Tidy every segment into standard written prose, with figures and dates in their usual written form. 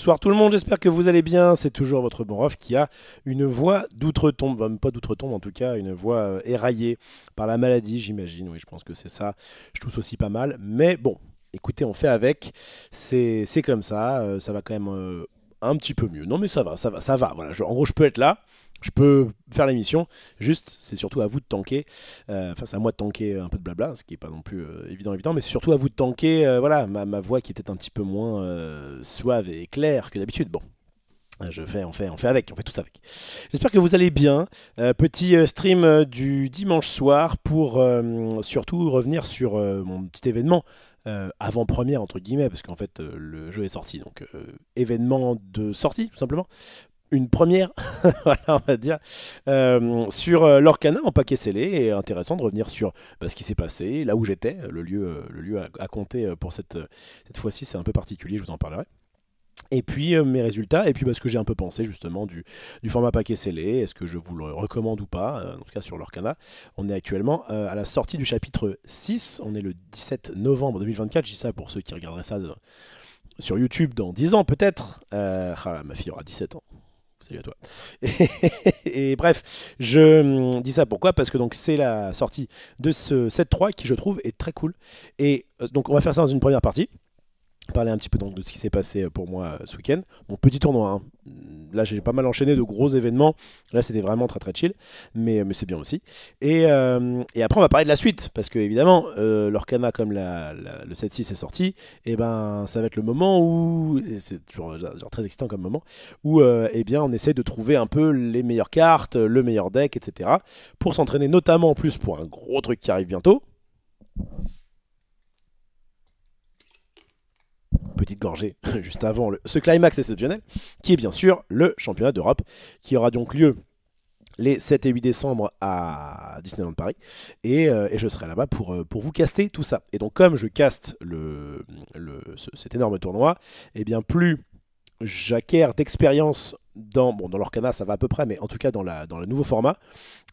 Bonsoir tout le monde, j'espère que vous allez bien. C'est toujours votre bon ref qui a une voix d'outre-tombe, enfin, pas d'outre-tombe en tout cas, une voix éraillée par la maladie, j'imagine. Oui, je pense que c'est ça. Je tousse aussi pas mal, mais bon, écoutez, on fait avec. C'est comme ça, ça va quand même un petit peu mieux. Non mais ça va, ça va, ça va. Voilà, en gros, je peux être là. Je peux faire l'émission, juste c'est surtout à vous de tanker, enfin c'est à moi de tanker un peu de blabla, ce qui n'est pas non plus évident, mais c'est surtout à vous de tanker voilà, ma voix qui est peut-être un petit peu moins suave et claire que d'habitude. Bon, on fait tous avec. J'espère que vous allez bien. Petit stream du dimanche soir pour surtout revenir sur mon petit événement avant-première entre guillemets, parce qu'en fait le jeu est sorti, donc événement de sortie tout simplement une première, voilà, on va dire, sur l'Orcana en paquet scellé. Et intéressant de revenir sur ce qui s'est passé, là où j'étais, le lieu à compter pour cette fois-ci, c'est un peu particulier, je vous en parlerai. Et puis mes résultats, et puis ce que j'ai un peu pensé justement du format paquet scellé, est-ce que je vous le recommande ou pas, en tout cas sur l'Orcana. On est actuellement à la sortie du chapitre 6, on est le 17 novembre 2024, je dis ça pour ceux qui regarderaient ça sur YouTube dans 10 ans peut-être. Ma fille aura 17 ans. Salut à toi. Et bref, je dis ça pourquoi? Parce que donc c'est la sortie de ce 7.3 qui je trouve est très cool. Et donc on va faire ça dans une première partie. Parler un petit peu donc de ce qui s'est passé pour moi ce week-end. Mon petit tournoi, hein. Là j'ai pas mal enchaîné de gros événements. Là c'était vraiment très très chill, mais c'est bien aussi. Et après on va parler de la suite, parce que évidemment l'Orcana comme le 7.6 est sorti, et ben ça va être le moment où, c'est toujours genre très excitant comme moment, où eh bien on essaie de trouver un peu les meilleures cartes, le meilleur deck, etc. pour s'entraîner notamment en plus pour un gros truc qui arrive bientôt. Petite gorgée juste avant ce climax exceptionnel, qui est bien sûr le championnat d'Europe, qui aura donc lieu les 7 et 8 décembre à Disneyland Paris, et je serai là-bas pour vous caster tout ça. Et donc comme je caste cet énorme tournoi, et bien plus j'acquiers d'expérience dans l'Orcana, ça va à peu près, mais en tout cas dans le nouveau format,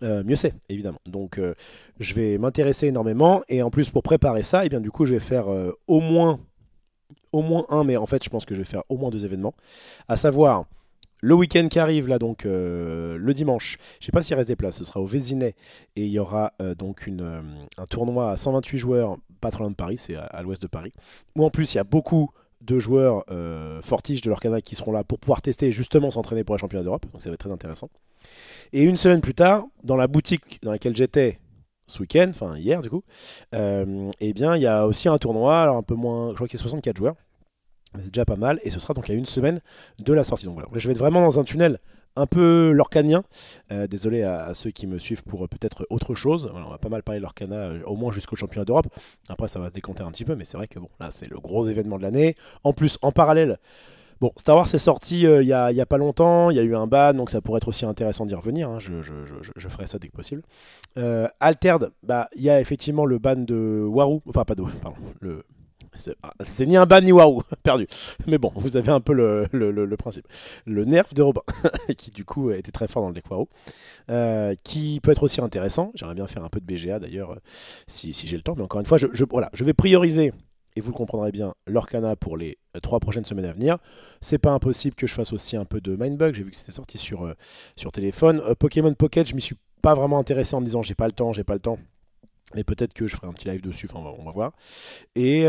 mieux c'est, évidemment. Donc je vais m'intéresser énormément, et en plus pour préparer ça, et bien du coup je vais faire au moins un, mais en fait je pense que je vais faire au moins deux événements, à savoir le week-end qui arrive là, donc le dimanche, je sais pas s'il reste des places, ce sera au Vésinet, et il y aura donc un tournoi à 128 joueurs, pas très loin de Paris, c'est à l'ouest de Paris, où en plus il y a beaucoup de joueurs fortiches de l'Orcana qui seront là pour pouvoir tester et justement s'entraîner pour les championnats d'Europe, donc ça va être très intéressant. Et une semaine plus tard, dans la boutique dans laquelle j'étais ce week-end, enfin hier du coup, eh bien il y a aussi un tournoi, alors un peu moins, je crois qu'il y a 64 joueurs, mais c'est déjà pas mal, et ce sera donc à une semaine de la sortie. Donc voilà, je vais être vraiment dans un tunnel un peu lorcanien. Désolé à ceux qui me suivent pour peut-être autre chose. Voilà, on va pas mal parler de l'Orcana, au moins jusqu'au championnat d'Europe. Après ça va se décanter un petit peu, mais c'est vrai que bon, là c'est le gros événement de l'année. En plus, en parallèle, bon, Star Wars est sorti il y a pas longtemps, il y a eu un ban, donc ça pourrait être aussi intéressant d'y revenir, hein. Je ferai ça dès que possible. Altered, il y a effectivement le ban de Waru, enfin pas de, pardon, c'est ni un ban ni Waru, perdu. Mais bon, vous avez un peu le principe. Le nerf de Robin, qui du coup était très fort dans le deck Waru, qui peut être aussi intéressant. J'aimerais bien faire un peu de BGA d'ailleurs, si j'ai le temps, mais encore une fois, voilà, je vais prioriser, et vous le comprendrez bien, l'Orcana pour les 3 prochaines semaines à venir. C'est pas impossible que je fasse aussi un peu de Mindbug, j'ai vu que c'était sorti sur téléphone. Pokémon Pocket, je m'y suis pas vraiment intéressé en me disant j'ai pas le temps. Mais peut-être que je ferai un petit live dessus, enfin on va voir. Et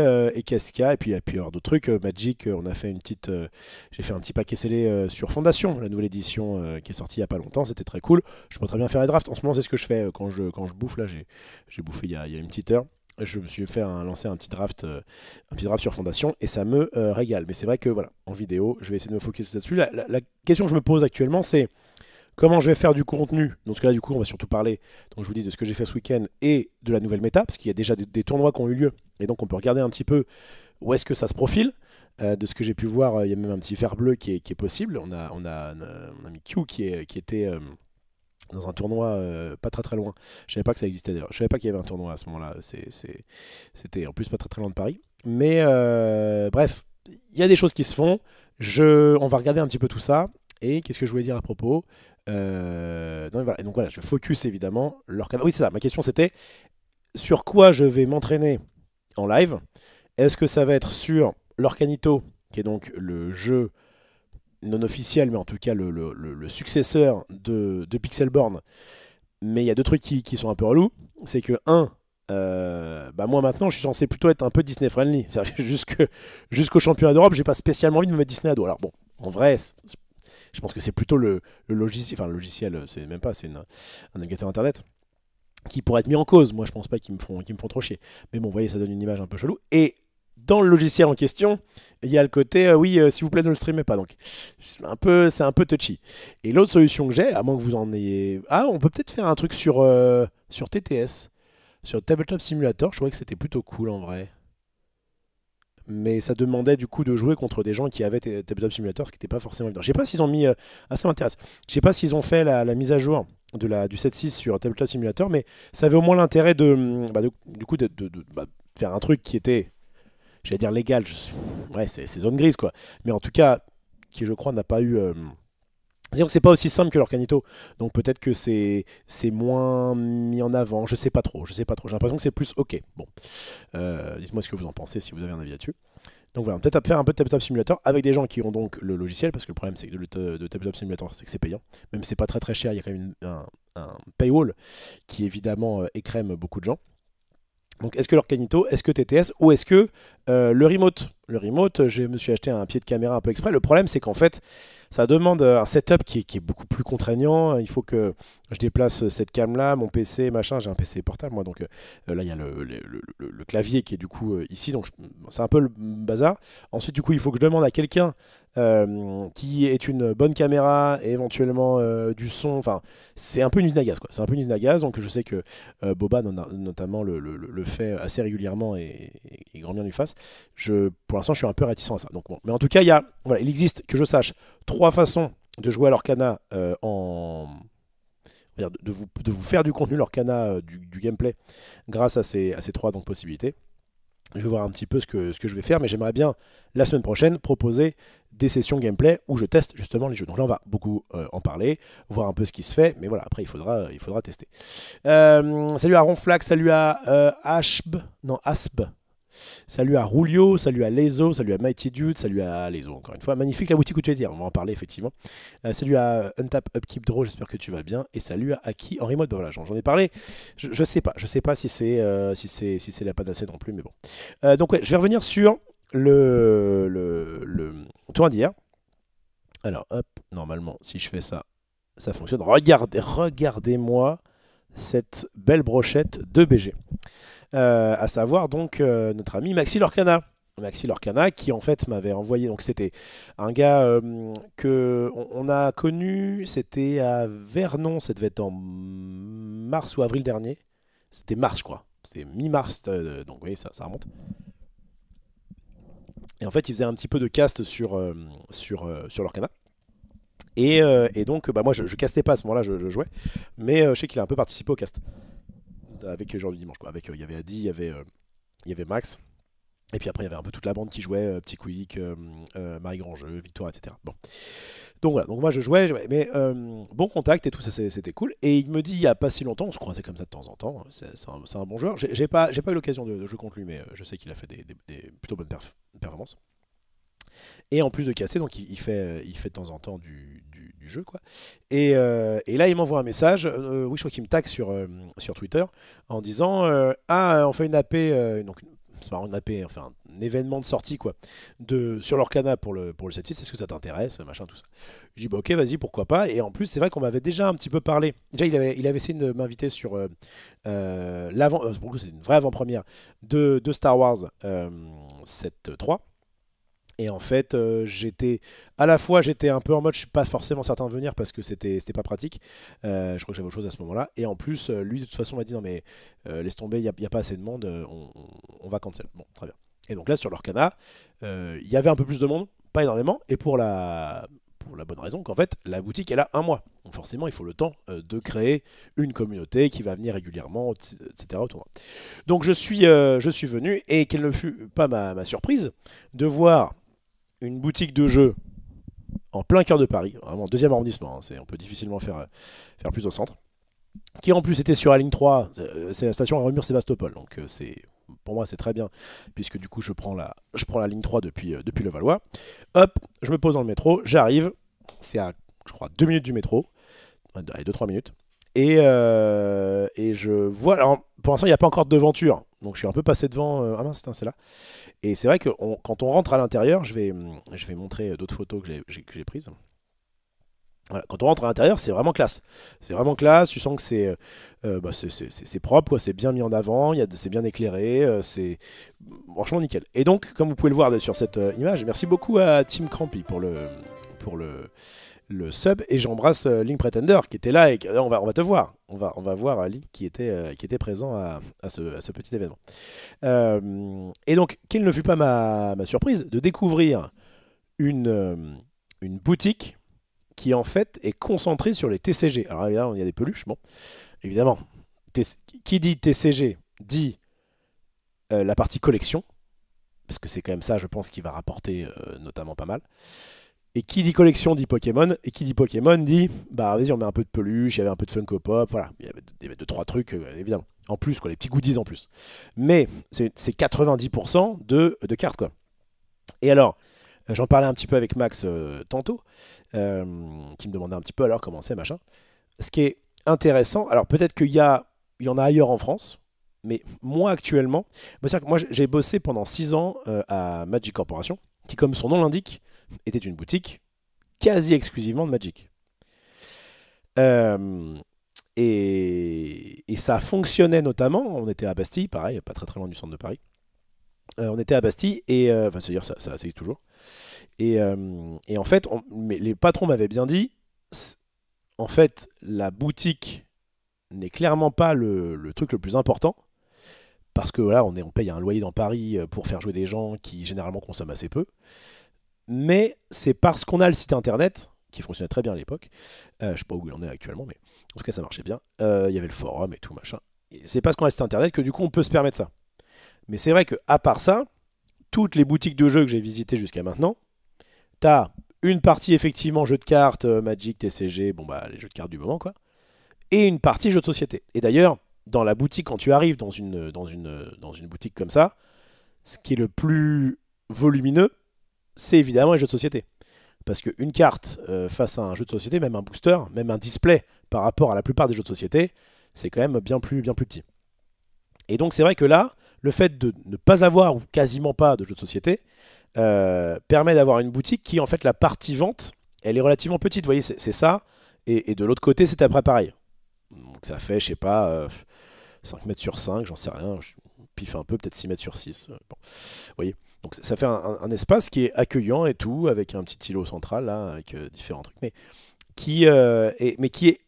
qu'est-ce qu'il y a? Et puis il y a avoir d'autres trucs. Magic, on a fait j'ai fait un petit paquet scellé sur Fondation, la nouvelle édition qui est sortie il y a pas longtemps, c'était très cool. Je peux très bien faire les drafts. En ce moment, c'est ce que je fais quand je bouffe. Là, j'ai bouffé il y a une petite heure. Je me suis lancé un petit draft sur Fondation, et ça me régale. Mais c'est vrai que voilà, en vidéo, je vais essayer de me focus là-dessus. La question que je me pose actuellement, c'est comment je vais faire du contenu. Dans ce cas-là, du coup, on va surtout parler, donc je vous dis, de ce que j'ai fait ce week-end et de la nouvelle méta, parce qu'il y a déjà des tournois qui ont eu lieu, et donc on peut regarder un petit peu où est-ce que ça se profile. De ce que j'ai pu voir, il y a même un petit fer bleu qui est possible. On a mis Q qui était dans un tournoi pas très très loin. Je savais pas que ça existait d'ailleurs. Je savais pas qu'il y avait un tournoi à ce moment-là. C'était en plus pas très très loin de Paris. Mais bref, il y a des choses qui se font. On va regarder un petit peu tout ça. Et qu'est-ce que je voulais dire à propos? Non, voilà. Et donc voilà, je focus évidemment l'Orcana. Oui, c'est ça. Ma question c'était sur quoi je vais m'entraîner en live. Est-ce que ça va être sur l'Orcanito, qui est donc le jeu non officiel, mais en tout cas le successeur de Pixelborn. Mais il y a deux trucs qui sont un peu relous. C'est que, bah moi maintenant, je suis censé plutôt être un peu Disney friendly. C'est-à-dire que jusqu'au championnat d'Europe, j'ai pas spécialement envie de me mettre Disney à dos. Alors bon, en vrai, je pense que c'est plutôt le logiciel, enfin le logiciel, c'est même pas, c'est un navigateur internet qui pourrait être mis en cause. Moi, je pense pas qu'ils me font trop chier. Mais bon, vous voyez, ça donne une image un peu chelou. Et dans le logiciel en question, il y a le côté oui, s'il vous plaît, ne le streamez pas. Donc, c'est un peu touchy. Et l'autre solution que j'ai, à moins que vous en ayez. Ah, on peut peut-être faire un truc sur TTS, sur Tabletop Simulator. Je trouvais que c'était plutôt cool en vrai. Mais ça demandait du coup de jouer contre des gens qui avaient Tabletop Simulator, ce qui n'était pas forcément évident. Je sais pas s'ils ont mis. Ah, ça m'intéresse. Je sais pas s'ils ont fait la mise à jour du 7.6 sur Tabletop Simulator, mais ça avait au moins l'intérêt du coup, de faire un truc qui était, j'allais dire légal. Ouais, c'est zone grise quoi. Mais en tout cas, qui je crois n'a pas eu. Disons que c'est pas aussi simple que l'Orcanito, donc peut-être que c'est moins mis en avant. Je sais pas trop. J'ai l'impression que c'est plus ok. Bon, dites-moi ce que vous en pensez si vous avez un avis là-dessus. Donc voilà, peut-être faire un peu de Tabletop Simulator avec des gens qui ont donc le logiciel, parce que le problème c'est que de Tabletop Simulator, c'est que c'est payant. Même si c'est pas très très cher, il y a quand même un paywall qui évidemment écrème beaucoup de gens. Donc est-ce que l'Orcanito, est-ce que TTS, ou est-ce que le remote? Le remote, je me suis acheté un pied de caméra un peu exprès. Le problème c'est qu'en fait, ça demande un setup qui est beaucoup plus contraignant. Il faut que je déplace cette cam là, mon PC, machin. J'ai un PC portable moi, donc là il y a le clavier qui est du coup ici, donc c'est un peu le bazar. Ensuite du coup il faut que je demande à quelqu'un qui est une bonne caméra et éventuellement du son. Enfin, c'est un peu une usine à gaz quoi. C'est un peu une usine à gaz, donc je sais que Boba notamment le fait assez régulièrement et grand bien lui fasse. Pour l'instant je suis un peu réticent à ça. Donc bon. Mais en tout cas voilà, il existe, que je sache, 3 façons de jouer à l'Orcana de vous faire du contenu l'Orcana, du gameplay grâce à ces 3 donc, possibilités. Je vais voir un petit peu ce que je vais faire, mais j'aimerais bien la semaine prochaine proposer des sessions gameplay où je teste justement les jeux. Donc là on va beaucoup en parler, voir un peu ce qui se fait, mais voilà, après il faudra tester. Salut à Ronflax, salut à Asb. Salut à Rulio, salut à Lezo, salut à Mighty Dude, salut à Lezo encore une fois. Magnifique la boutique où tu es dire, on va en parler effectivement. Salut à Untap Upkeep Draw, j'espère que tu vas bien. Et salut à Aki en remote, bah voilà, j'en ai parlé. Je sais pas si c'est la panacée non plus, mais bon. Donc ouais, je vais revenir sur le tournoi d'hier. Alors hop, normalement si je fais ça, ça fonctionne. Regardez-moi cette belle brochette de BG. À savoir donc notre ami Maxi Lorcana. Maxi Lorcana qui en fait m'avait envoyé, donc c'était un gars que on a connu, c'était à Vernon, ça devait être en mars ou avril dernier. C'était mars je crois, c'était mi-mars, donc oui ça remonte. Et en fait il faisait un petit peu de cast sur Lorcana. Et donc bah, moi je castais pas à ce moment-là, je jouais, mais je sais qu'il a un peu participé au cast. Avec Jour du Dimanche quoi. Avec il y avait Adi, il y avait Max, et puis après il y avait un peu toute la bande qui jouait, Petit Quick, Marie Grandjeu, Victoire, etc. Bon, donc voilà, donc moi je jouais mais bon contact et tout ça, c'était cool. Et il me dit il y a pas si longtemps, on se croisait comme ça de temps en temps, c'est un bon joueur. J'ai pas eu l'occasion de jouer contre lui, mais je sais qu'il a fait des plutôt bonnes performances. Et en plus de casser, donc il fait de temps en temps du jeu quoi. Et là il m'envoie un message, oui je crois qu'il me tag sur Twitter en disant on fait une AP, donc c'est pas une AP, enfin un événement de sortie quoi, sur l'Orcana pour le 7.6, est-ce que ça t'intéresse, machin tout ça. Je dis bah ok vas-y pourquoi pas. Et en plus c'est vrai qu'on m'avait déjà un petit peu parlé. Déjà il avait essayé de m'inviter sur pour le coup c'est une vraie avant-première de Star Wars 7.3. Et en fait, j'étais un peu en mode, je suis pas forcément certain de venir parce que c'était pas pratique. Je crois que j'avais autre chose à ce moment-là. Et en plus, lui de toute façon m'a dit non mais laisse tomber, il y a pas assez de monde, on va cancel. Bon, très bien. Et donc là sur l'Orcana, il y avait un peu plus de monde, pas énormément, et pour la bonne raison qu'en fait la boutique elle a 1 mois. Donc forcément il faut le temps de créer une communauté qui va venir régulièrement, etc. au tournoi. Donc je suis venu, et quelle ne fut pas ma surprise de voir une boutique de jeux en plein cœur de Paris, vraiment 2e arrondissement, hein, on peut difficilement faire plus au centre, qui en plus était sur la ligne 3, c'est la station à Remur-Sébastopol, donc c'est pour moi c'est très bien, puisque du coup je prends la ligne 3 depuis Levallois. Hop, je me pose dans le métro, j'arrive, c'est à, je crois, 2 minutes du métro, allez, 2-3 minutes, et je vois, alors pour l'instant il n'y a pas encore de devanture, donc je suis un peu passé devant, ah mince, putain, c'est là. Et c'est vrai que quand on rentre à l'intérieur, je vais montrer d'autres photos que j'ai prises. Voilà, quand on rentre à l'intérieur, c'est vraiment classe. C'est vraiment classe, tu sens que c'est propre, quoi, c'est bien mis en avant, c'est bien éclairé, c'est franchement nickel. Et donc, comme vous pouvez le voir sur cette image, merci beaucoup à Team Crampy pour le sub, et j'embrasse Link Pretender qui était là, et on va te voir. On va voir Link qui était présent à ce petit événement. Et donc, quelle ne fut pas ma surprise de découvrir une boutique qui en fait est concentrée sur les TCG. Alors évidemment, il y a des peluches, bon, évidemment. Qui dit TCG dit la partie collection, parce que c'est quand même ça, je pense, qui va rapporter notamment pas mal. Et qui dit collection dit Pokémon, et qui dit Pokémon dit, bah vas-y, on met un peu de peluche, il y avait un peu de Funko Pop, voilà, il y avait 2-3 trucs, évidemment. En plus, quoi, les petits goodies en plus. Mais c'est 90% de cartes, quoi. Et alors, j'en parlais un petit peu avec Max tantôt, qui me demandait un petit peu alors comment c'est, machin. Ce qui est intéressant, alors peut-être qu'il y en a ailleurs en France, mais moi actuellement, moi j'ai bossé pendant 6 ans à Magic Corporation, qui comme son nom l'indique, était une boutique quasi exclusivement de Magic. Et ça fonctionnait notamment, on était à Bastille, pareil, pas très très loin du centre de Paris. On était à Bastille, et enfin c'est-à-dire ça existe toujours. Et en fait, les patrons m'avaient bien dit, en fait, la boutique n'est clairement pas le truc le plus important, parce que voilà, on paye un loyer dans Paris pour faire jouer des gens qui généralement consomment assez peu. Mais c'est parce qu'on a le site internet, qui fonctionnait très bien à l'époque, je sais pas où il en est actuellement, mais en tout cas ça marchait bien, il y avait le forum et tout machin. C'est parce qu'on a le site internet que du coup on peut se permettre ça. Mais c'est vrai qu'à part ça, toutes les boutiques de jeux que j'ai visitées jusqu'à maintenant, t'as une partie effectivement jeux de cartes, Magic, TCG, bon bah les jeux de cartes du moment quoi, et une partie jeux de société. Et d'ailleurs, dans la boutique, quand tu arrives dans une boutique comme ça, ce qui est le plus volumineux, c'est évidemment les jeux de société. Parce qu'une carte face à un jeu de société, même un booster, même un display par rapport à la plupart des jeux de société, c'est quand même bien plus petit. Et donc c'est vrai que là, le fait de ne pas avoir ou quasiment pas de jeux de société permet d'avoir une boutique qui, en fait, la partie vente, elle est relativement petite. Vous voyez, c'est ça. Et de l'autre côté, c'est après pareil. Donc ça fait, je sais pas, 5 mètres sur 5, j'en sais rien. Je piffe un peu, peut-être 6 mètres sur 6. Bon. Vous voyez. Donc ça fait un espace qui est accueillant et tout, avec un petit îlot central, là, avec différents trucs. Mais qui est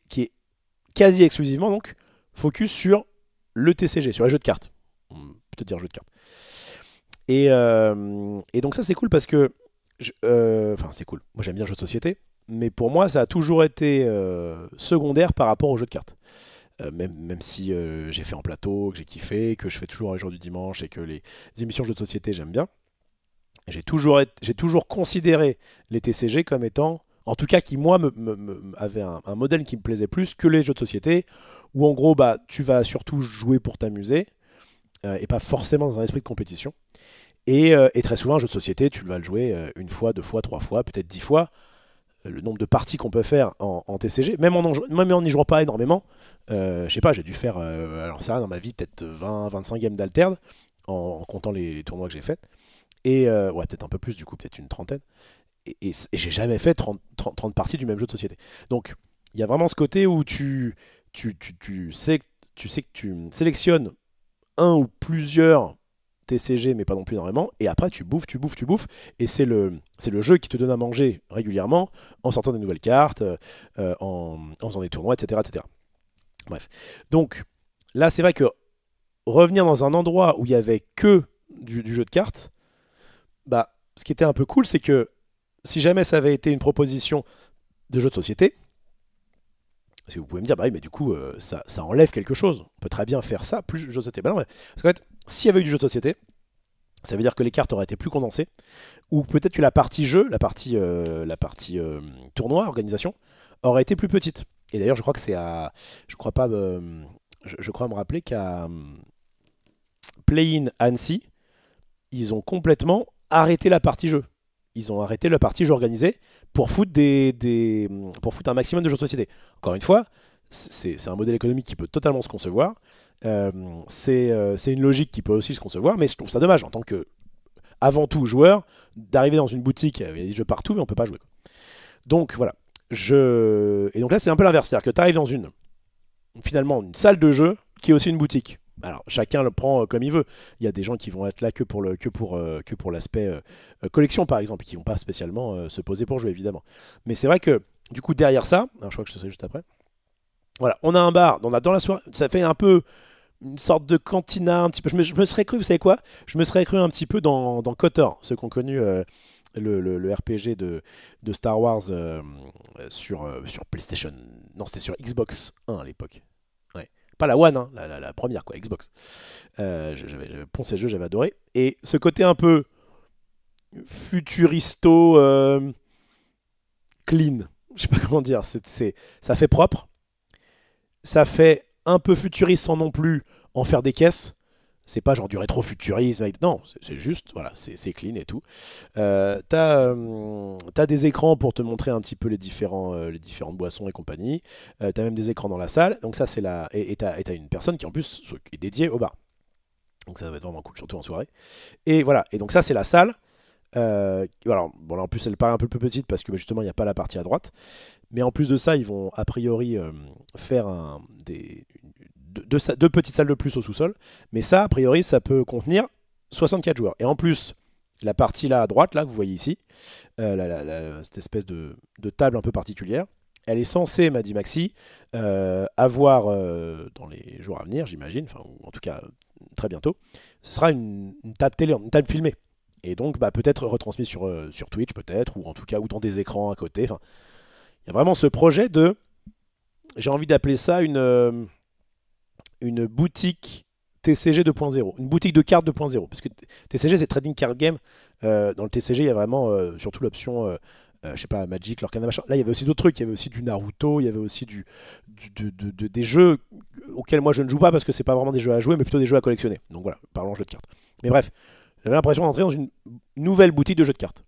quasi exclusivement, donc, focus sur le TCG, sur les jeux de cartes. On peut peut-être dire jeux de cartes. Et donc ça c'est cool parce que enfin c'est cool, moi j'aime bien le jeu de société, mais pour moi ça a toujours été secondaire par rapport aux jeux de cartes. Même si j'ai fait en plateau, que j'ai kiffé, que je fais toujours les jours du dimanche et que les émissions de jeux de société j'aime bien, j'ai toujours considéré les TCG comme étant, en tout cas qui moi avait un modèle qui me plaisait plus que les jeux de société, où en gros bah tu vas surtout jouer pour t'amuser et pas forcément dans un esprit de compétition. Et très souvent, un jeu de société, tu vas le jouer une fois, 2 fois, 3 fois, peut-être 10 fois. Le nombre de parties qu'on peut faire en TCG, même en n'y jouant pas énormément, je sais pas, j'ai dû faire, alors ça dans ma vie, peut-être 20-25 games d'alterne, en comptant les tournois que j'ai faits. Et ouais, peut-être un peu plus, du coup, peut-être une trentaine. Et j'ai jamais fait 30 parties du même jeu de société. Donc, il y a vraiment ce côté où tu sais que tu sélectionnes un ou plusieurs TCG, mais pas non plus énormément, et après tu bouffes, et c'est le jeu qui te donne à manger régulièrement, en sortant des nouvelles cartes, en faisant des tournois, etc., etc. Bref. Donc, là, c'est vrai que revenir dans un endroit où il y avait que du jeu de cartes, bah, ce qui était un peu cool, c'est que si jamais ça avait été une proposition de jeu de société, parce que vous pouvez me dire, bah oui, mais du coup, ça enlève quelque chose. On peut très bien faire ça, plus jeu de société. Bah non, parce qu'en fait, s'il y avait eu du jeu de société, ça veut dire que les cartes auraient été plus condensées, ou peut-être que la partie jeu, la partie tournoi, organisation, aurait été plus petite. Et d'ailleurs, je crois que c'est à... Je crois me rappeler qu'à... Play-in Annecy, ils ont complètement arrêté la partie jeu. Ils ont arrêté la partie jeu organisée pour foutre, pour foutre un maximum de jeux de société. Encore une fois, c'est un modèle économique qui peut totalement se concevoir. C'est une logique qui peut aussi se concevoir, mais je trouve ça dommage en tant que, avant tout, joueur, d'arriver dans une boutique, il y a des jeux partout, mais on peut pas jouer. Donc voilà. Et donc là, c'est un peu l'inverse. C'est-à-dire que tu arrives dans finalement, une salle de jeu qui est aussi une boutique. Alors, chacun le prend comme il veut. Il y a des gens qui vont être là que pour l'aspect collection, par exemple, et qui vont pas spécialement se poser pour jouer, évidemment. Mais c'est vrai que, du coup, derrière ça, alors je crois que je te sais juste après, voilà, on a un bar, dans la soirée, ça fait un peu une sorte de cantina, un petit peu. Je me serais cru, vous savez quoi? Je me serais cru un petit peu dans KOTOR, ceux qui ont connu le RPG de Star Wars sur PlayStation. Non, c'était sur Xbox 1 à l'époque. Ouais. Pas la One, hein, la première, quoi, Xbox. J'avais poncé ce jeu, j'avais adoré. Et ce côté un peu futuristo, clean, je sais pas comment dire, ça fait propre. Ça fait un peu futuriste sans non plus en faire des caisses. C'est pas genre du rétro-futurisme. Non, c'est juste, voilà, c'est clean et tout. T'as des écrans pour te montrer un petit peu les différentes boissons et compagnie. T'as même des écrans dans la salle. Donc ça, c'est la... Et t'as une personne qui en plus est dédiée au bar. Donc ça va être vraiment cool, surtout en soirée. Et voilà, et donc ça, c'est la salle. Alors, bon, là, en plus, elle paraît un peu plus petite parce que justement, il n'y a pas la partie à droite. Mais en plus de ça, ils vont a priori faire deux petites salles de plus au sous-sol. Mais ça, a priori, ça peut contenir 64 joueurs. Et en plus, la partie là à droite, là, que vous voyez ici, cette espèce de table un peu particulière, elle est censée, m'a dit Maxi, avoir dans les jours à venir, j'imagine, enfin, ou en tout cas très bientôt, ce sera une table télé, une table filmée. Et donc, bah, peut-être retransmis sur Twitch, peut-être, ou en tout cas, ou dans des écrans à côté. Enfin, il y a vraiment ce projet de, j'ai envie d'appeler ça une boutique TCG 2.0, une boutique de cartes 2.0. Parce que TCG, c'est Trading Card Game. Dans le TCG, il y a vraiment surtout l'option, je sais pas, Magic, Lorcana, machin. Là, il y avait aussi d'autres trucs. Il y avait aussi du Naruto, il y avait aussi des jeux auxquels moi je ne joue pas parce que c'est pas vraiment des jeux à jouer, mais plutôt des jeux à collectionner. Donc voilà, parlons jeux de cartes. Mais bref, j'avais l'impression d'entrer dans une nouvelle boutique de jeux de cartes,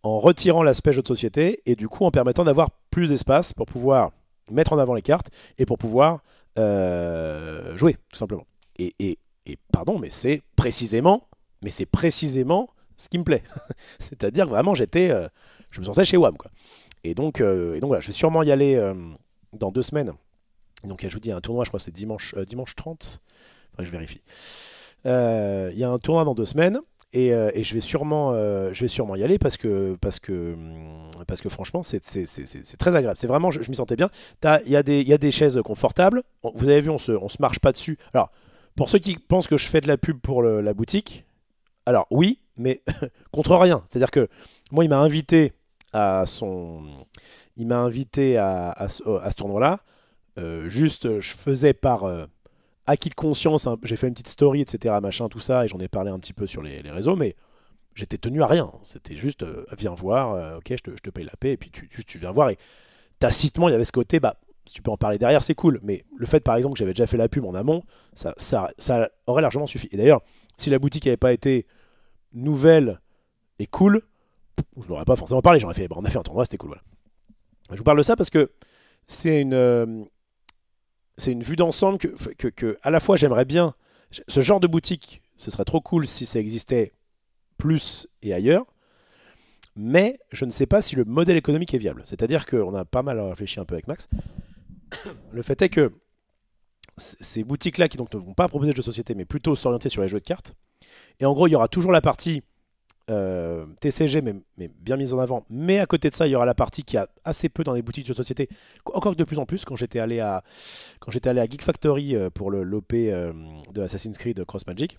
en retirant l'aspect jeu de société et du coup en permettant d'avoir plus d'espace pour pouvoir mettre en avant les cartes et pour pouvoir jouer, tout simplement. Et pardon, mais c'est précisément ce qui me plaît. C'est-à-dire que vraiment, je me sentais chez WAM, quoi. Et donc voilà, je vais sûrement y aller dans 2 semaines. Donc je vous dis, il y a un tournoi, je crois que c'est dimanche 30. Enfin, je vérifie. Il y a un tournoi dans 2 semaines. Et je vais sûrement y aller parce que franchement c'est très agréable. C'est vraiment, je m'y sentais bien. Il y a des chaises confortables. Vous avez vu, on se marche pas dessus. Alors pour ceux qui pensent que je fais de la pub pour la boutique, alors oui, mais contre rien. C'est-à-dire que moi il m'a invité à ce tournoi-là. Juste je faisais par acquis de conscience, hein, j'ai fait une petite story, etc., machin, tout ça, et j'en ai parlé un petit peu sur les réseaux, mais j'étais tenu à rien. C'était juste, viens voir, ok, je te paye la paix, et puis tu viens voir. Et tacitement, il y avait ce côté, bah, si tu peux en parler derrière, c'est cool. Mais le fait, par exemple, que j'avais déjà fait la pub en amont, ça aurait largement suffi. Et d'ailleurs, si la boutique n'avait pas été nouvelle et cool, je n'aurais pas forcément parlé. J'aurais fait, bah, on a fait un tournoi, c'était cool. Voilà. Je vous parle de ça parce que c'est une vue d'ensemble que à la fois j'aimerais bien. Ce genre de boutique, ce serait trop cool si ça existait plus et ailleurs, mais je ne sais pas si le modèle économique est viable. C'est-à-dire qu'on a pas mal réfléchi un peu avec Max. Le fait est que ces boutiques-là qui donc ne vont pas proposer de jeux de société, mais plutôt s'orienter sur les jeux de cartes, et en gros il y aura toujours la partie TCG mais bien mise en avant, mais à côté de ça il y aura la partie qui a assez peu dans les boutiques de société, encore que de plus en plus. Quand j'étais allé à Geek Factory pour l'OP de Assassin's Creed Cross Magic,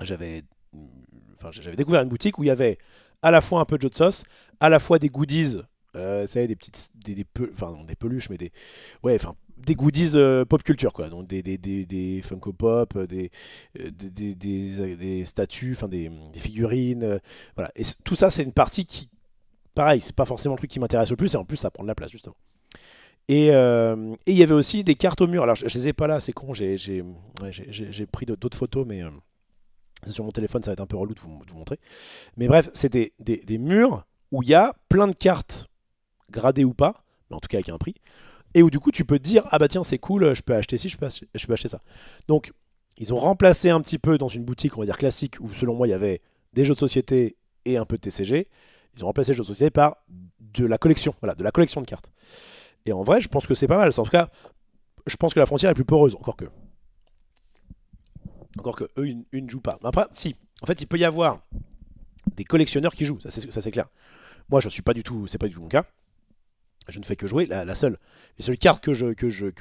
j'avais découvert une boutique où il y avait à la fois un peu de jeu de sauce, à la fois des goodies, vous savez, des petites des peluches, mais des goodies pop culture, quoi. Donc des Funko Pop, des statues, enfin des figurines, voilà. Et tout ça, c'est une partie qui, pareil, c'est pas forcément le truc qui m'intéresse le plus, et en plus ça prend de la place justement. Et il y avait aussi des cartes au mur. Alors, je les ai pas là, c'est con, j'ai pris d'autres photos, mais c'est sur mon téléphone, ça va être un peu relou de vous montrer. Mais bref, c'est des murs où il y a plein de cartes gradées ou pas, mais en tout cas avec un prix, et où du coup tu peux te dire, ah bah tiens, c'est cool, je peux acheter ci, je peux acheter ça. Donc, ils ont remplacé un petit peu dans une boutique, on va dire classique, où selon moi il y avait des jeux de société et un peu de TCG. Ils ont remplacé les jeux de société par de la collection, voilà, de la collection de cartes. Et en vrai, je pense que c'est pas mal. En tout cas, je pense que la frontière est plus poreuse, encore que. Encore que eux, ils ne jouent pas. Mais après, si. En fait, il peut y avoir des collectionneurs qui jouent, ça c'est clair. Moi, je suis pas du tout, c'est pas du tout mon cas. Je ne fais que jouer. Les seules cartes que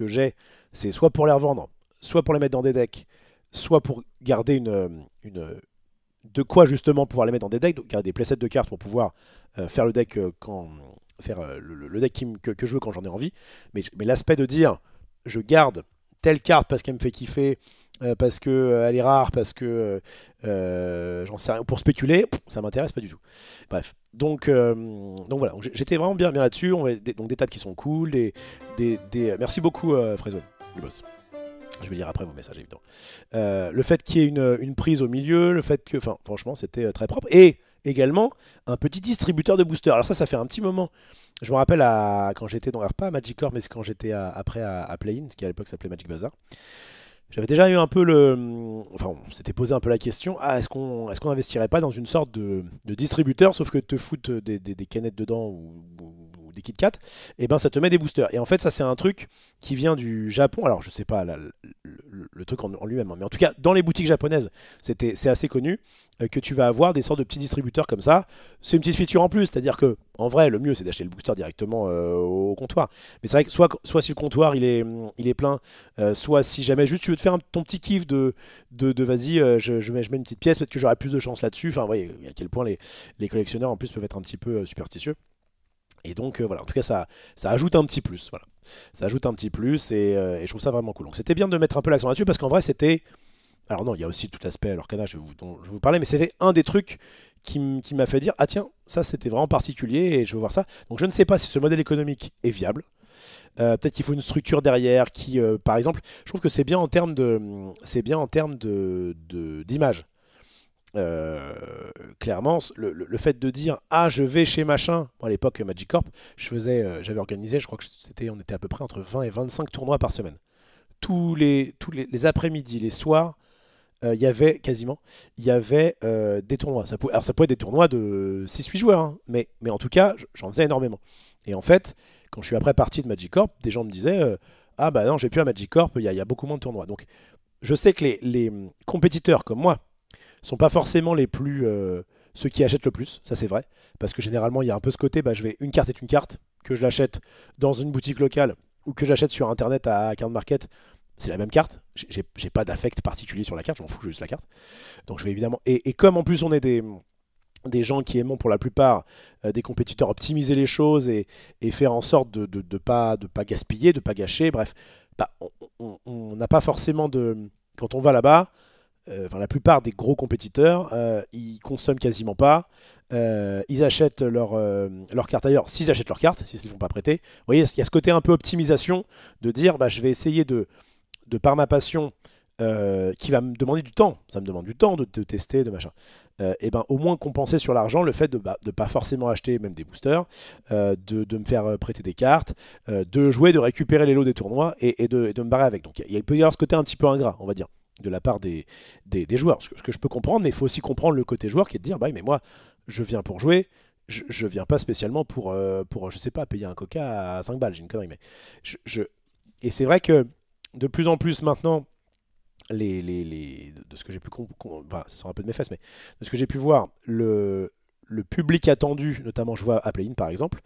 j'ai, c'est soit pour les revendre, soit pour les mettre dans des decks, soit pour garder de quoi justement pouvoir les mettre dans des decks, donc garder des playsets de cartes pour pouvoir faire le deck le deck que je veux quand j'en ai envie. Mais l'aspect de dire je garde telle carte parce qu'elle me fait kiffer, parce qu'elle est rare, parce que j'en sais rien, pour spéculer, ça m'intéresse pas du tout. Bref, donc voilà, j'étais vraiment bien là-dessus. Donc des tables qui sont cool, merci beaucoup Frezone, du boss. Je vais lire après vos messages évidemment. Le fait qu'il y ait une prise au milieu, le fait que, enfin, franchement, c'était très propre. Et également un petit distributeur de boosters. Alors ça fait un petit moment. Je me rappelle quand j'étais dans pas à Magic Corp, mais c'est quand j'étais après à Play-in, qui à l'époque s'appelait Magic Bazaar. J'avais déjà eu un peu enfin, on s'était posé un peu la question, est-ce qu'on investirait pas dans une sorte de distributeur, sauf que te foutent des canettes dedans ou des Kit Kat, et ben ça te met des boosters. Et en fait, ça c'est un truc qui vient du Japon. Alors je sais pas le truc en lui-même, hein, mais en tout cas dans les boutiques japonaises, c'est assez connu que tu vas avoir des sortes de petits distributeurs comme ça. C'est une petite feature en plus, c'est-à-dire que en vrai, le mieux c'est d'acheter le booster directement au comptoir. Mais c'est vrai que soit si le comptoir il est plein, soit si jamais juste tu veux te faire ton petit kiff de vas-y, je mets une petite pièce, peut-être que j'aurai plus de chance là-dessus. Enfin, vous voyez à quel point les collectionneurs en plus peuvent être un petit peu superstitieux. Et donc voilà, en tout cas ça ajoute un petit plus. Voilà. Ça ajoute un petit plus et je trouve ça vraiment cool. Donc c'était bien de mettre un peu l'accent là-dessus parce qu'en vrai c'était. Alors non, il y a aussi tout l'aspect Lorcana dont je vais vous parler, mais c'était un des trucs qui m'a fait dire, ah tiens, ça c'était vraiment particulier et je veux voir ça. Donc je ne sais pas si ce modèle économique est viable. Peut-être qu'il faut une structure derrière qui, par exemple, je trouve que c'est bien en termes d'image. Euh, Clairement, le fait de dire ah je vais chez machin, moi, à l'époque Magic Corp, j'avais organisé, je crois que on était à peu près entre 20 et 25 tournois par semaine. Les après-midi, les soirs, il y avait quasiment, il y avait des tournois. Alors ça pouvait être des tournois de 6-8 joueurs, hein, mais en tout cas, j'en faisais énormément. Et en fait, quand je suis après parti de Magic Corp, des gens me disaient ah bah non, j'ai plus à Magic Corp, il y a beaucoup moins de tournois. Donc je sais que les compétiteurs comme moi sont pas forcément ceux qui achètent le plus, ça c'est vrai, parce que généralement il y a un peu ce côté, bah, une carte est une carte, que je l'achète dans une boutique locale ou que j'achète sur internet à Card Market, c'est la même carte, j'ai pas d'affect particulier sur la carte, je m'en fous, j'ai juste la carte. Donc je vais évidemment, et comme en plus on est des gens qui aiment pour la plupart des compétiteurs optimiser les choses et faire en sorte de pas gaspiller, de pas gâcher, bref, bah, on n'a pas forcément quand on va là-bas, la plupart des gros compétiteurs, ils consomment quasiment pas. Ils achètent leur carte ailleurs, s'ils achètent leur carte, s'ils ne les font pas prêter. Vous voyez, il y a ce côté un peu optimisation de dire bah, je vais essayer de par ma passion, qui va me demander du temps, ça me demande du temps de tester, de machin, et ben au moins compenser sur l'argent le fait de pas forcément acheter même des boosters, de me faire prêter des cartes, de jouer, de récupérer les lots des tournois et de me barrer avec. Donc il peut y avoir ce côté un petit peu ingrat, on va dire, de la part des joueurs. Ce que je peux comprendre, mais il faut aussi comprendre le côté joueur qui est de dire bah mais moi je viens pour jouer, je viens pas spécialement pour je sais pas, payer un coca à 5 balles, j'ai une connerie, mais et c'est vrai que de plus en plus maintenant, de ce que j'ai pu voilà, ça sort un peu de mes fesses, mais de ce que j'ai pu voir, le public attendu, notamment je vois à Play-in par exemple,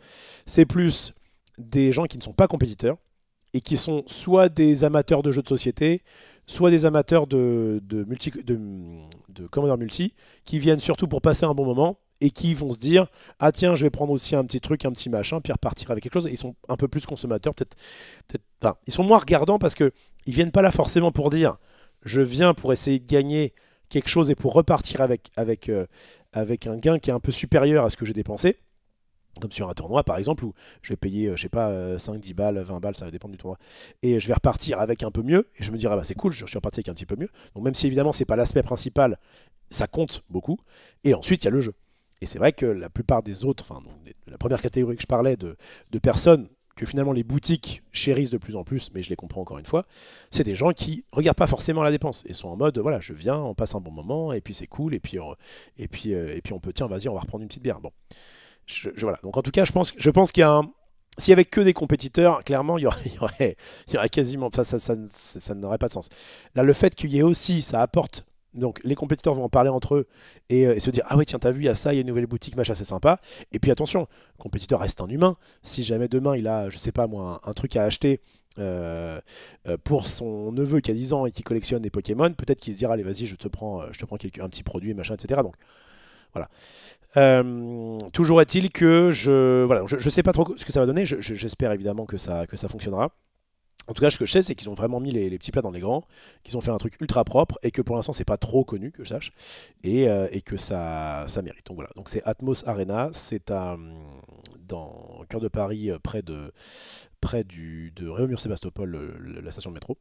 c'est plus des gens qui ne sont pas compétiteurs et qui sont soit des amateurs de jeux de société, soit des amateurs de commandeurs multi, qui viennent surtout pour passer un bon moment et qui vont se dire ah tiens je vais prendre aussi un petit truc, un petit machin, puis repartir avec quelque chose. Et ils sont un peu plus consommateurs, enfin, ils sont moins regardants parce que ils viennent pas là forcément pour dire je viens pour essayer de gagner quelque chose et pour repartir avec un gain qui est un peu supérieur à ce que j'ai dépensé. Comme sur un tournoi par exemple où je vais payer, je sais pas, 5, 10 balles, 20 balles, ça va dépendre du tournoi. Et je vais repartir avec un peu mieux. Et je me dirais, bah, c'est cool, je suis reparti avec un petit peu mieux. Donc même si évidemment c'est pas l'aspect principal, ça compte beaucoup. Et ensuite il y a le jeu. Et c'est vrai que la plupart des autres, enfin donc, la première catégorie que je parlais de personnes que finalement les boutiques chérissent de plus en plus, mais je les comprends encore une fois, c'est des gens qui regardent pas forcément la dépense et sont en mode voilà, je viens, on passe un bon moment et puis c'est cool et puis on peut tiens vas-y on va reprendre une petite bière. Bon, voilà. Donc en tout cas, je pense qu'il y a un. S'il y avait que des compétiteurs, clairement, il y aurait quasiment. Enfin, ça n'aurait pas de sens. Là, le fait qu'il y ait aussi, ça apporte. Donc, les compétiteurs vont en parler entre eux et se dire ah oui, tiens, t'as vu, il y a ça, il y a une nouvelle boutique, machin, c'est sympa. Et puis attention, le compétiteur reste un humain. Si jamais demain, il a, je sais pas moi, un truc à acheter pour son neveu qui a 10 ans et qui collectionne des Pokémon, peut-être qu'il se dira allez, vas-y, je te prends un petit produit, machin, etc. Donc, voilà. Toujours est-il que voilà, je sais pas trop ce que ça va donner. J'espère évidemment que ça fonctionnera. En tout cas, ce que je sais, c'est qu'ils ont vraiment mis les petits plats dans les grands, qu'ils ont fait un truc ultra propre et que pour l'instant, c'est pas trop connu, que je sache, et que ça mérite. Donc voilà. Donc c'est Atmos Arena, c'est dans le cœur de Paris, près de Réaumur-Sébastopol, la station de métro.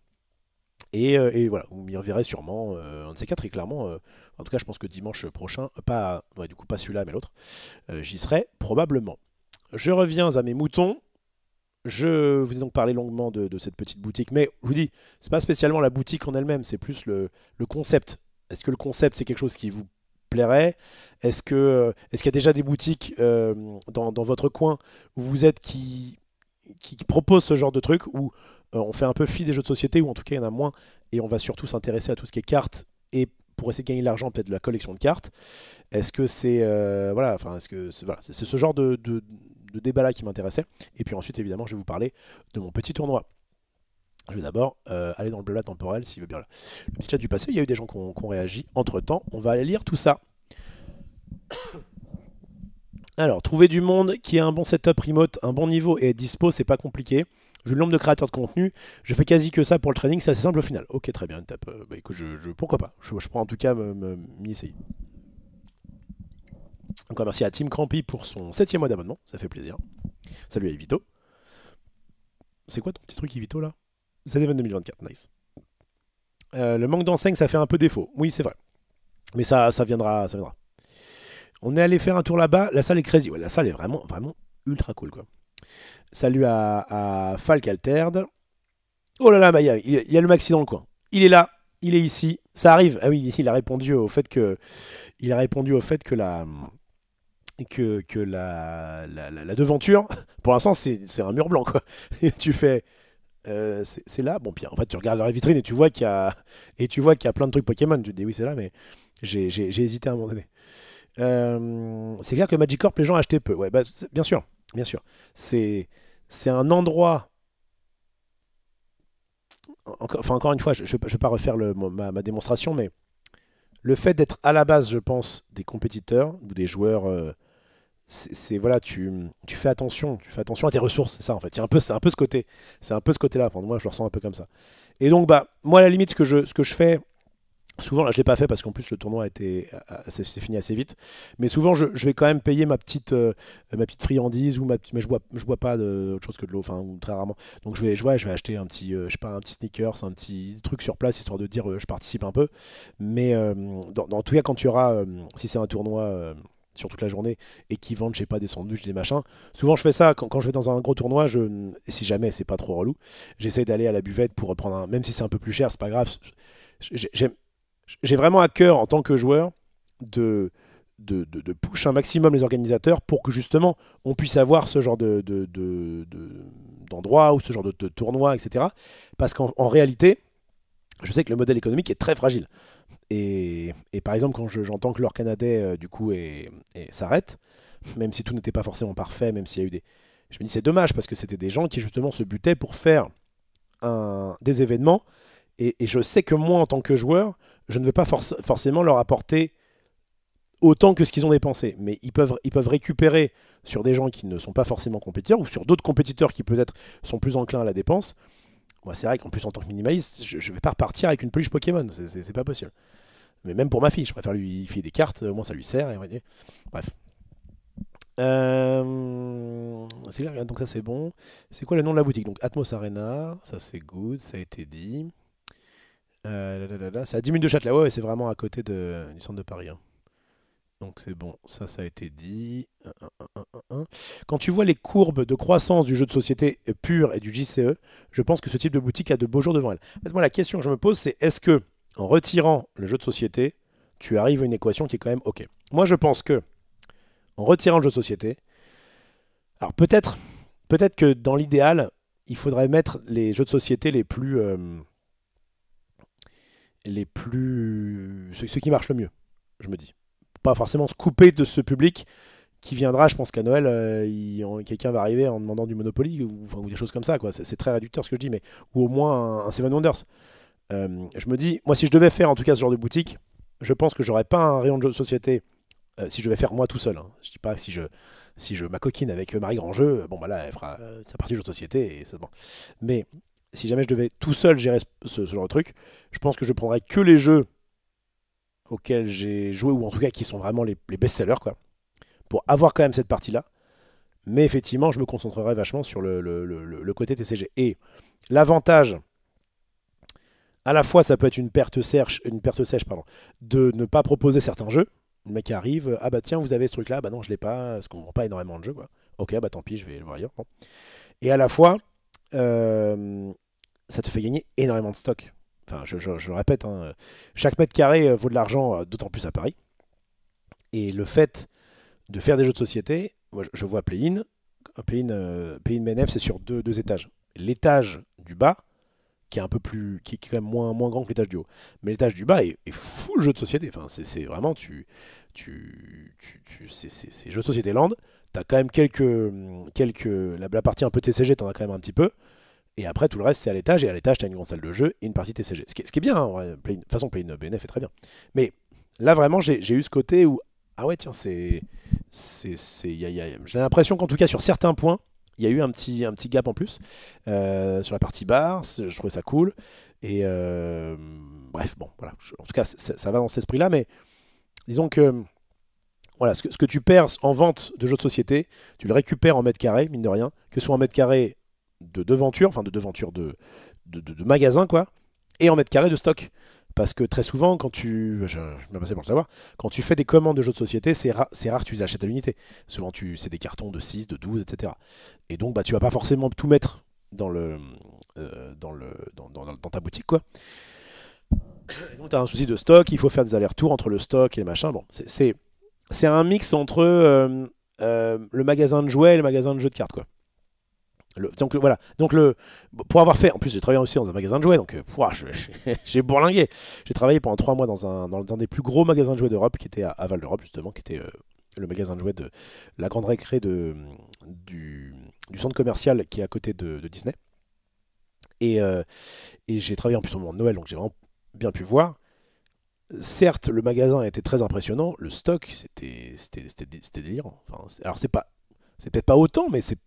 Et voilà, vous m'y reverrez sûrement, un de ces quatre, et clairement, en tout cas, je pense que dimanche prochain, pas, ouais, du coup, pas celui-là, mais l'autre, j'y serai probablement. Je reviens à mes moutons. Je vous ai donc parlé longuement de cette petite boutique, mais je vous dis, c'est pas spécialement la boutique en elle-même, c'est plus le concept. Est-ce que le concept, c'est quelque chose qui vous plairait? Est-ce qu'il y a déjà des boutiques dans votre coin où vous êtes qui proposent ce genre de truc, où on fait un peu fi des jeux de société, ou en tout cas il y en a moins, et on va surtout s'intéresser à tout ce qui est cartes, et pour essayer de gagner de l'argent, peut-être de la collection de cartes. Est-ce que c'est voilà, enfin, est-ce que voilà, c'est ce genre de débat-là qui m'intéressait. Et puis ensuite, évidemment, je vais vous parler de mon petit tournoi. Je vais d'abord aller dans le blabla temporel, s'il veut bien. Le petit chat du passé, il y a eu des gens qui ont réagi entre-temps. On va aller lire tout ça. Alors, trouver du monde qui a un bon setup remote, un bon niveau et est dispo, c'est pas compliqué. Vu le nombre de créateurs de contenu, je fais quasi que ça pour le training, c'est assez simple au final. Ok, très bien, une tape. Bah écoute, pourquoi pas. Je prends en tout cas m'y essayer. Encore merci à Team Crampy pour son 7e mois d'abonnement, ça fait plaisir. Salut à Evito. C'est quoi ton petit truc Evito là? ZEven 2024, nice. Le manque d'enseigne, ça fait un peu défaut. Oui, c'est vrai. Mais ça viendra, ça viendra. On est allé faire un tour là-bas, la salle est crazy. Ouais, la salle est vraiment, vraiment ultra cool quoi. Salut à Falk Alterd. Oh là là, bah, il y a le maxi dans le coin. Il est là, il est ici, ça arrive. Ah oui, il a répondu au fait que la devanture, pour l'instant, c'est un mur blanc, quoi. Et tu fais, c'est là. Bon, puis en fait, tu regardes dans la vitrine et tu vois qu'il y a plein de trucs Pokémon. Tu te dis oui, c'est là, mais j'ai hésité à un moment donné. C'est clair que Magicorp, les gens achetaient peu. Ouais, bah, bien sûr, bien sûr. C'est un endroit. Encore une fois, je ne vais pas refaire ma démonstration, mais le fait d'être à la base, je pense, des compétiteurs ou des joueurs, voilà, tu fais attention, à tes ressources, c'est ça en fait. C'est un peu ce côté, c'est un peu ce côté-là. Enfin, moi, je le ressens un peu comme ça. Et donc, bah, moi, à la limite, ce que je fais. Souvent, là, je ne l'ai pas fait parce qu'en plus, le tournoi c'est fini assez vite. Mais souvent, je vais quand même payer ma petite friandise mais je bois pas autre chose que de l'eau, enfin, ou très rarement. Donc, je vais acheter un petit, je sais pas, un petit sneakers, un petit truc sur place, histoire de dire je participe un peu. Mais dans tout cas, quand tu auras, si c'est un tournoi sur toute la journée et qui vendent, je sais pas, des sandwichs, des machins, souvent je fais ça quand je vais dans un gros tournoi, et si jamais c'est pas trop relou, j'essaie d'aller à la buvette pour reprendre même si c'est un peu plus cher, c'est pas grave. J'aime j'ai vraiment à cœur en tant que joueur de push un maximum les organisateurs pour que justement on puisse avoir ce genre d'endroit ou ce genre de tournoi, etc. Parce qu'en réalité, je sais que le modèle économique est très fragile. Et par exemple, quand j'entends que l'or canadais du coup s'arrête, même si tout n'était pas forcément parfait, même s'il y a eu des. Je me dis c'est dommage parce que c'était des gens qui justement se butaient pour faire des événements. Et je sais que moi, en tant que joueur, je ne vais pas forcément leur apporter autant que ce qu'ils ont dépensé. Mais ils peuvent récupérer sur des gens qui ne sont pas forcément compétiteurs ou sur d'autres compétiteurs qui peut-être sont plus enclins à la dépense. Moi, c'est vrai qu'en plus, en tant que minimaliste, je ne vais pas repartir avec une peluche Pokémon. C'est pas possible. Mais même pour ma fille, je préfère lui filer des cartes, au moins ça lui sert. Bref. C'est clair, donc ça c'est bon. C'est quoi le nom de la boutique? Donc Atmos Arena, ça c'est good, ça a été dit. C'est à 10 minutes de Châtelet, ouais, c'est vraiment à côté du centre de Paris, hein. Donc c'est bon, ça a été dit. Quand tu vois les courbes de croissance du jeu de société pur et du JCE, je pense que ce type de boutique a de beaux jours devant elle. En fait, moi, la question que je me pose, c'est est-ce que en retirant le jeu de société, tu arrives à une équation qui est quand même OK? Moi, je pense que en retirant le jeu de société, alors peut-être que dans l'idéal, il faudrait mettre les jeux de société ceux qui marchent le mieux, je me dis. Pas forcément se couper de ce public qui viendra, je pense qu'à Noël, quelqu'un va arriver en demandant du Monopoly ou des choses comme ça, quoi. C'est très réducteur ce que je dis, mais ou au moins un Seven Wonders. Je me dis, moi, si je devais faire en tout cas ce genre de boutique, je pense que j'aurais pas un rayon de jeux de société si je devais faire moi tout seul, hein. Je dis pas si je m'acoquine avec Marie Grandjeu, bon bah là, elle fera sa partie jeu de société et c'est bon. Mais si jamais je devais tout seul gérer ce genre de truc, je pense que je prendrais que les jeux auxquels j'ai joué ou en tout cas qui sont vraiment les best-sellers, quoi, pour avoir quand même cette partie-là. Mais effectivement, je me concentrerai vachement sur le côté TCG. Et l'avantage, à la fois, ça peut être une perte sèche, pardon, de ne pas proposer certains jeux. Le mec arrive, ah bah tiens, vous avez ce truc-là, bah non, je l'ai pas, parce qu'on vend pas énormément de jeux, quoi. Ok, bah tant pis, je vais le voir ailleurs. Bon. Et à la fois, euh, ça te fait gagner énormément de stock. Enfin, je le répète, hein, chaque mètre carré vaut de l'argent, d'autant plus à Paris. Et le fait de faire des jeux de société, moi je vois Play-in. Play-in BNF, c'est sur deux étages. L'étage du bas, qui est un peu plus, qui est quand même moins grand que l'étage du haut. Mais l'étage du bas est full jeu de société. Enfin, c'est vraiment, c'est jeu de société land. T'as quand même la partie un peu TCG, t'en as quand même un petit peu. Et après, tout le reste, c'est à l'étage. Et à l'étage, t'as une grande salle de jeu et une partie TCG. Ce qui est bien, hein, ouais, de toute façon, Play-in BNF est très bien. Mais là, vraiment, j'ai eu ce côté où, ah ouais, tiens, j'ai l'impression qu'en tout cas, sur certains points, il y a eu un petit gap en plus. Sur la partie bar, je trouvais ça cool. Et bref, bon, voilà. En tout cas, ça va dans cet esprit-là. Mais disons que voilà, ce que tu perds en vente de jeux de société, tu le récupères en mètre carré, mine de rien, que ce soit en mètre carré de devanture, enfin de devanture de magasin, quoi, et en mètre carré de stock. Parce que très souvent, je m'ai passé pour le savoir, quand tu fais des commandes de jeux de société, c'est rare que tu les achètes à l'unité. Souvent, c'est des cartons de 6, de 12, etc. Et donc, bah, tu vas pas forcément tout mettre dans ta boutique, quoi. Et donc, tu as un souci de stock, il faut faire des allers-retours entre le stock et les machins. Bon, c'est un mix entre le magasin de jouets et le magasin de jeux de cartes, quoi. Donc voilà. Pour avoir fait, en plus j'ai travaillé aussi dans un magasin de jouets, donc j'ai bourlingué. J'ai travaillé pendant 3 mois dans un des plus gros magasins de jouets d'Europe, qui était à Val d'Europe justement, qui était le magasin de jouets de la grande récré du centre commercial qui est à côté de Disney. Et j'ai travaillé en plus au moment de Noël, donc j'ai vraiment bien pu voir. Certes, le magasin était très impressionnant, le stock c'était délirant. Enfin, alors c'est peut-être pas autant, mais c'est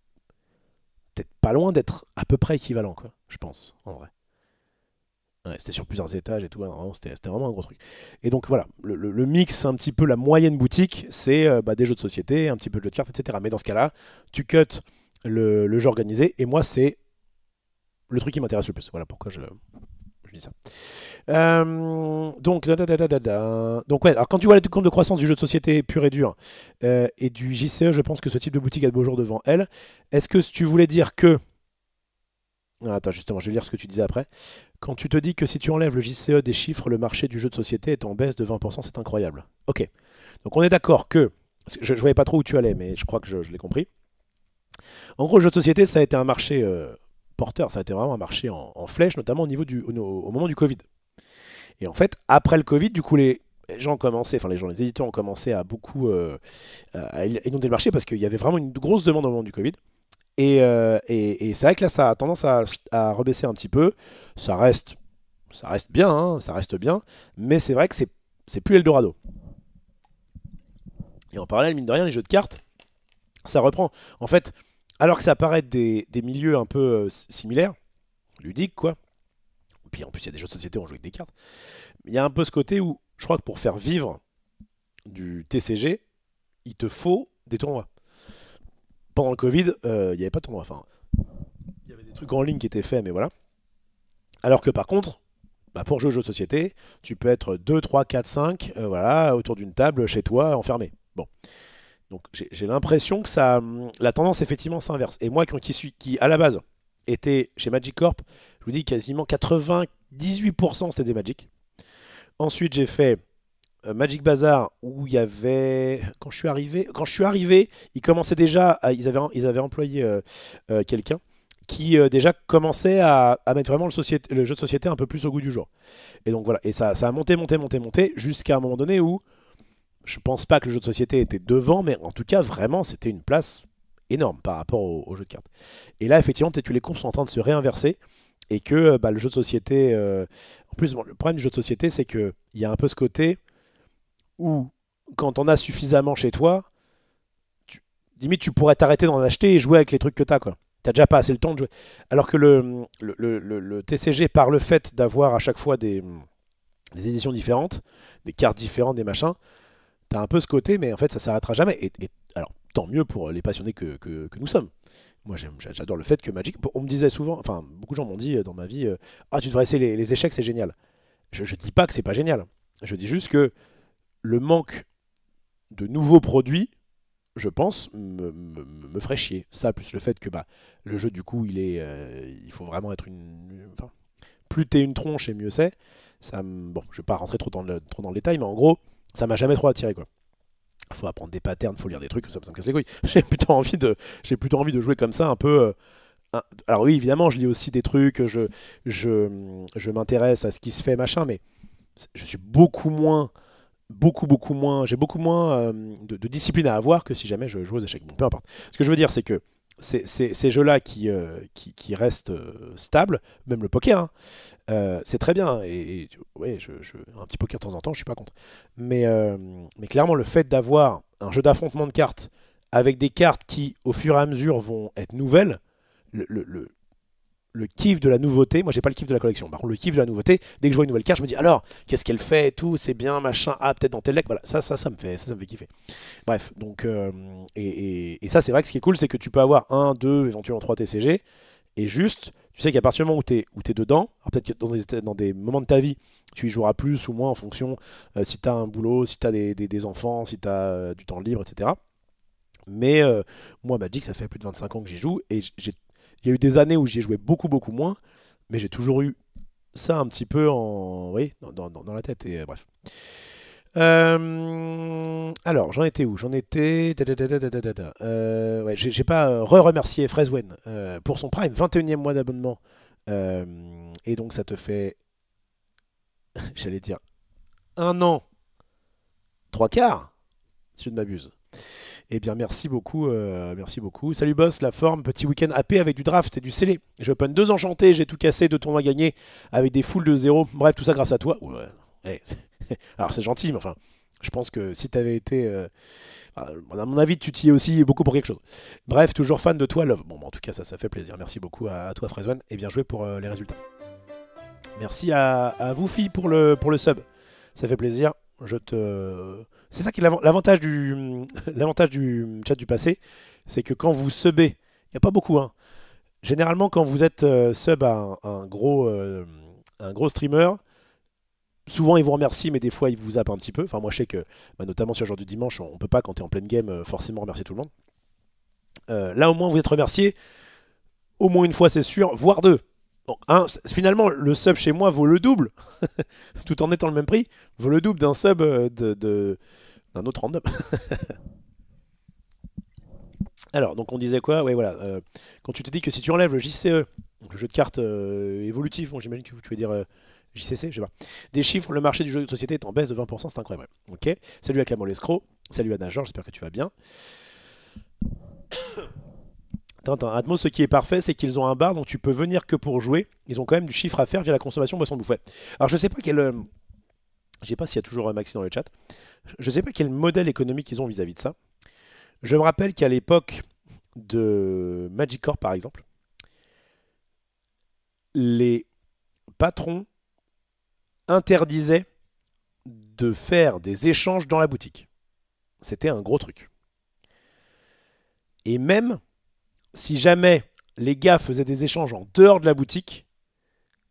peut-être pas loin d'être à peu près équivalent, quoi, je pense, en vrai. Ouais, c'était sur plusieurs étages et tout, ouais, vraiment, c'était vraiment un gros truc. Et donc voilà, le mix, un petit peu la moyenne boutique, c'est bah, des jeux de société, un petit peu de jeux de cartes, etc. Mais dans ce cas-là, tu cut le jeu organisé, et moi, c'est le truc qui m'intéresse le plus. Voilà pourquoi je dis ça. Donc ouais, alors quand tu vois les comptes de croissance du jeu de société pur et dur et du JCE, je pense que ce type de boutique a de beaux jours devant elle. Est-ce que tu voulais dire que... Ah, attends, justement, je vais lire ce que tu disais après. Quand tu te dis que si tu enlèves le JCE des chiffres, le marché du jeu de société est en baisse de 20%, c'est incroyable. Ok. Donc on est d'accord que... Je ne voyais pas trop où tu allais, mais je crois que je l'ai compris. En gros, le jeu de société, ça a été un marché porteur, ça a été vraiment un marché en flèche, notamment au moment du Covid. Et en fait, après le Covid, du coup, les gens ont commencé, enfin les éditeurs ont commencé à beaucoup à inonder le marché parce qu'il y avait vraiment une grosse demande au moment du Covid. Et c'est vrai que là, ça a tendance à rebaisser un petit peu. Ça reste bien, hein, ça reste bien, mais c'est vrai que c'est plus Eldorado. Et en parallèle, mine de rien, les jeux de cartes, ça reprend. En fait, alors que ça paraît être des milieux un peu similaires, ludiques, quoi. Et puis en plus, il y a des jeux de société où on joue avec des cartes. Il y a un peu ce côté où, je crois que pour faire vivre du TCG, il te faut des tournois. pendant le Covid, il n'y avait pas de tournoi. Enfin, il y avait des trucs en ligne qui étaient faits, mais voilà. Alors que par contre, bah, pour jouer aux jeux de société, tu peux être 2, 3, 4, 5, voilà, autour d'une table, chez toi, enfermé. Bon. Donc j'ai l'impression que la tendance effectivement s'inverse. Et moi, qui à la base était chez Magic Corp, je vous dis quasiment 98% c'était des Magic. Ensuite, j'ai fait Magic Bazar où il y avait quand je suis arrivé, ils commençaient déjà ils avaient employé quelqu'un qui déjà commençait à mettre vraiment le jeu de société un peu plus au goût du jour. Et donc voilà, et ça a monté jusqu'à un moment donné où je pense pas que le jeu de société était devant, mais en tout cas vraiment c'était une place énorme par rapport au jeu de cartes. Et là effectivement peut-être que les courbes sont en train de se réinverser et que bah, le jeu de société, en plus bon, le problème du jeu de société c'est que il y a un peu ce côté où quand on a suffisamment chez toi, limite tu pourrais t'arrêter d'en acheter et jouer avec les trucs que t'as quoi. T'as déjà pas assez le temps de jouer. Alors que le TCG, par le fait d'avoir à chaque fois des éditions différentes, des cartes différentes, des machins, t'as un peu ce côté, mais en fait ça s'arrêtera jamais. Alors tant mieux pour les passionnés que nous sommes. Moi j'adore le fait que Magic. On me disait souvent, enfin beaucoup de gens m'ont dit dans ma vie, ah tu devrais essayer les échecs, c'est génial. Je dis pas que c'est pas génial. Je dis juste que le manque de nouveaux produits, je pense, me ferait chier. Ça, plus le fait que bah, le jeu, du coup, il faut vraiment être enfin, plus t'es une tronche et mieux c'est. Bon, je vais pas rentrer trop dans le détail, mais en gros, ça m'a jamais trop attiré, quoi. Faut apprendre des patterns, faut lire des trucs, ça me casse les couilles. J'ai plutôt envie de jouer comme ça, un peu. Alors oui, évidemment, je lis aussi des trucs, je m'intéresse à ce qui se fait, machin, mais je suis beaucoup moins, j'ai beaucoup moins de discipline à avoir que si jamais je joue aux échecs. Bon, peu importe. Ce que je veux dire, c'est que ces jeux-là qui restent stables, même le poker, hein, c'est très bien. Ouais, un petit poker de temps en temps, je suis pas contre. Mais clairement, le fait d'avoir un jeu d'affrontement de cartes avec des cartes qui, au fur et à mesure, vont être nouvelles, le, le- le- le kiff de la nouveauté, moi j'ai pas le kiff de la collection, par contre le kiff de la nouveauté, dès que je vois une nouvelle carte, je me dis alors, qu'est-ce qu'elle fait et tout, c'est bien, machin, ah peut-être dans tel deck, voilà, ça me fait kiffer. Bref, donc, et ça c'est vrai que ce qui est cool, c'est que tu peux avoir un, deux, éventuellement trois TCG, et juste, tu sais qu'à partir du moment où t'es dedans, alors peut-être que dans des moments de ta vie, tu y joueras plus ou moins en fonction si t'as un boulot, si t'as des enfants, si t'as du temps libre, etc. Mais moi, Magic, ça fait plus de 25 ans que j'y joue, et il y a eu des années où j'y ai joué beaucoup, beaucoup moins, mais j'ai toujours eu ça un petit peu oui, dans la tête, et bref. Alors, j'en étais où? J'en étais. Ouais, j'ai pas remercié Frezwen pour son Prime, 21e mois d'abonnement. Et donc, ça te fait, j'allais dire, un an, trois quarts, si je ne m'abuse. Eh bien, merci beaucoup, merci beaucoup. Salut boss, la forme, petit week-end AP avec du draft et du scellé. J'open deux enchantés, j'ai tout cassé, deux tournois gagnés avec des foules de zéro. Bref, tout ça grâce à toi. Ouais. Eh, alors c'est gentil, mais enfin, je pense que si t'avais été, à mon avis, tu t'y es aussi beaucoup pour quelque chose. Bref, toujours fan de toi, Love. Bon, bah, en tout cas, ça fait plaisir. Merci beaucoup à toi, Frezone, et bien joué pour les résultats. Merci à vous, filles, pour le sub. Ça fait plaisir. C'est ça qui est l'avantage l'avantage du chat du passé, c'est que quand vous subez, il n'y a pas beaucoup, hein. Généralement, quand vous êtes sub à un gros streamer, souvent ils vous remercient, mais des fois ils vous zappent un petit peu. Enfin, moi je sais que, bah, notamment sur le jour du dimanche, on peut pas, quand tu es en pleine game, forcément remercier tout le monde. Là, au moins, vous êtes remercié, au moins une fois, c'est sûr, voire deux. Donc, finalement, le sub chez moi vaut le double, tout en étant le même prix, vaut le double d'un sub d'un autre random. Alors, donc on disait quoi? Ouais, voilà. Quand tu te dis que si tu enlèves le JCE, donc le jeu de cartes évolutif, bon, j'imagine que tu veux dire JCC, je sais pas, des chiffres, le marché du jeu de société est en baisse de 20%, c'est incroyable. Ok. Salut à Camon l'escroc, salut à Nageur, j'espère que tu vas bien. Attends, Atmos, ce qui est parfait, c'est qu'ils ont un bar, donc tu peux venir que pour jouer. Ils ont quand même du chiffre à faire via la consommation de boissons bouffées. Alors, je sais pas je sais pas s'il y a toujours Maxi dans le chat. Je sais pas quel modèle économique ils ont vis-à-vis de ça. Je me rappelle qu'à l'époque de Magic Corp, par exemple, les patrons interdisaient de faire des échanges dans la boutique. C'était un gros truc. Et même si jamais les gars faisaient des échanges en dehors de la boutique,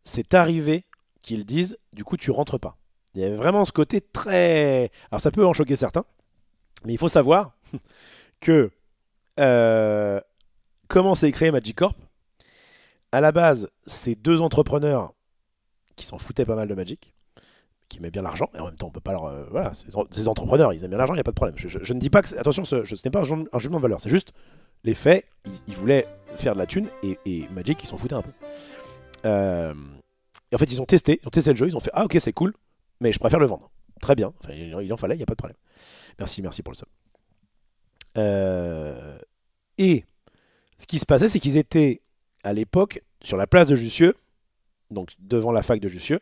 c'est arrivé qu'ils disent, du coup, tu rentres pas. Il y avait vraiment ce côté très... Alors ça peut en choquer certains, mais il faut savoir que euh, comment s'est créé Magic Corp. À la base, c'est deux entrepreneurs qui s'en foutaient pas mal de Magic, qui aimaient bien l'argent, et en même temps, on peut pas leur... voilà, ces entrepreneurs, ils aiment bien l'argent, il n'y a pas de problème. Je ne dis pas que... Attention, ce n'est pas un jugement de valeur, c'est juste les faits, ils voulaient faire de la thune, et Magic, ils s'en foutaient un peu. Et en fait, ils ont testé le jeu, ils ont fait ah ok c'est cool, mais je préfère le vendre. Très bien, enfin, il en fallait, il n'y a pas de problème. Merci pour le sub. Et ce qui se passait, c'est qu'ils étaient à l'époque sur la place de Jussieu, donc devant la fac de Jussieu.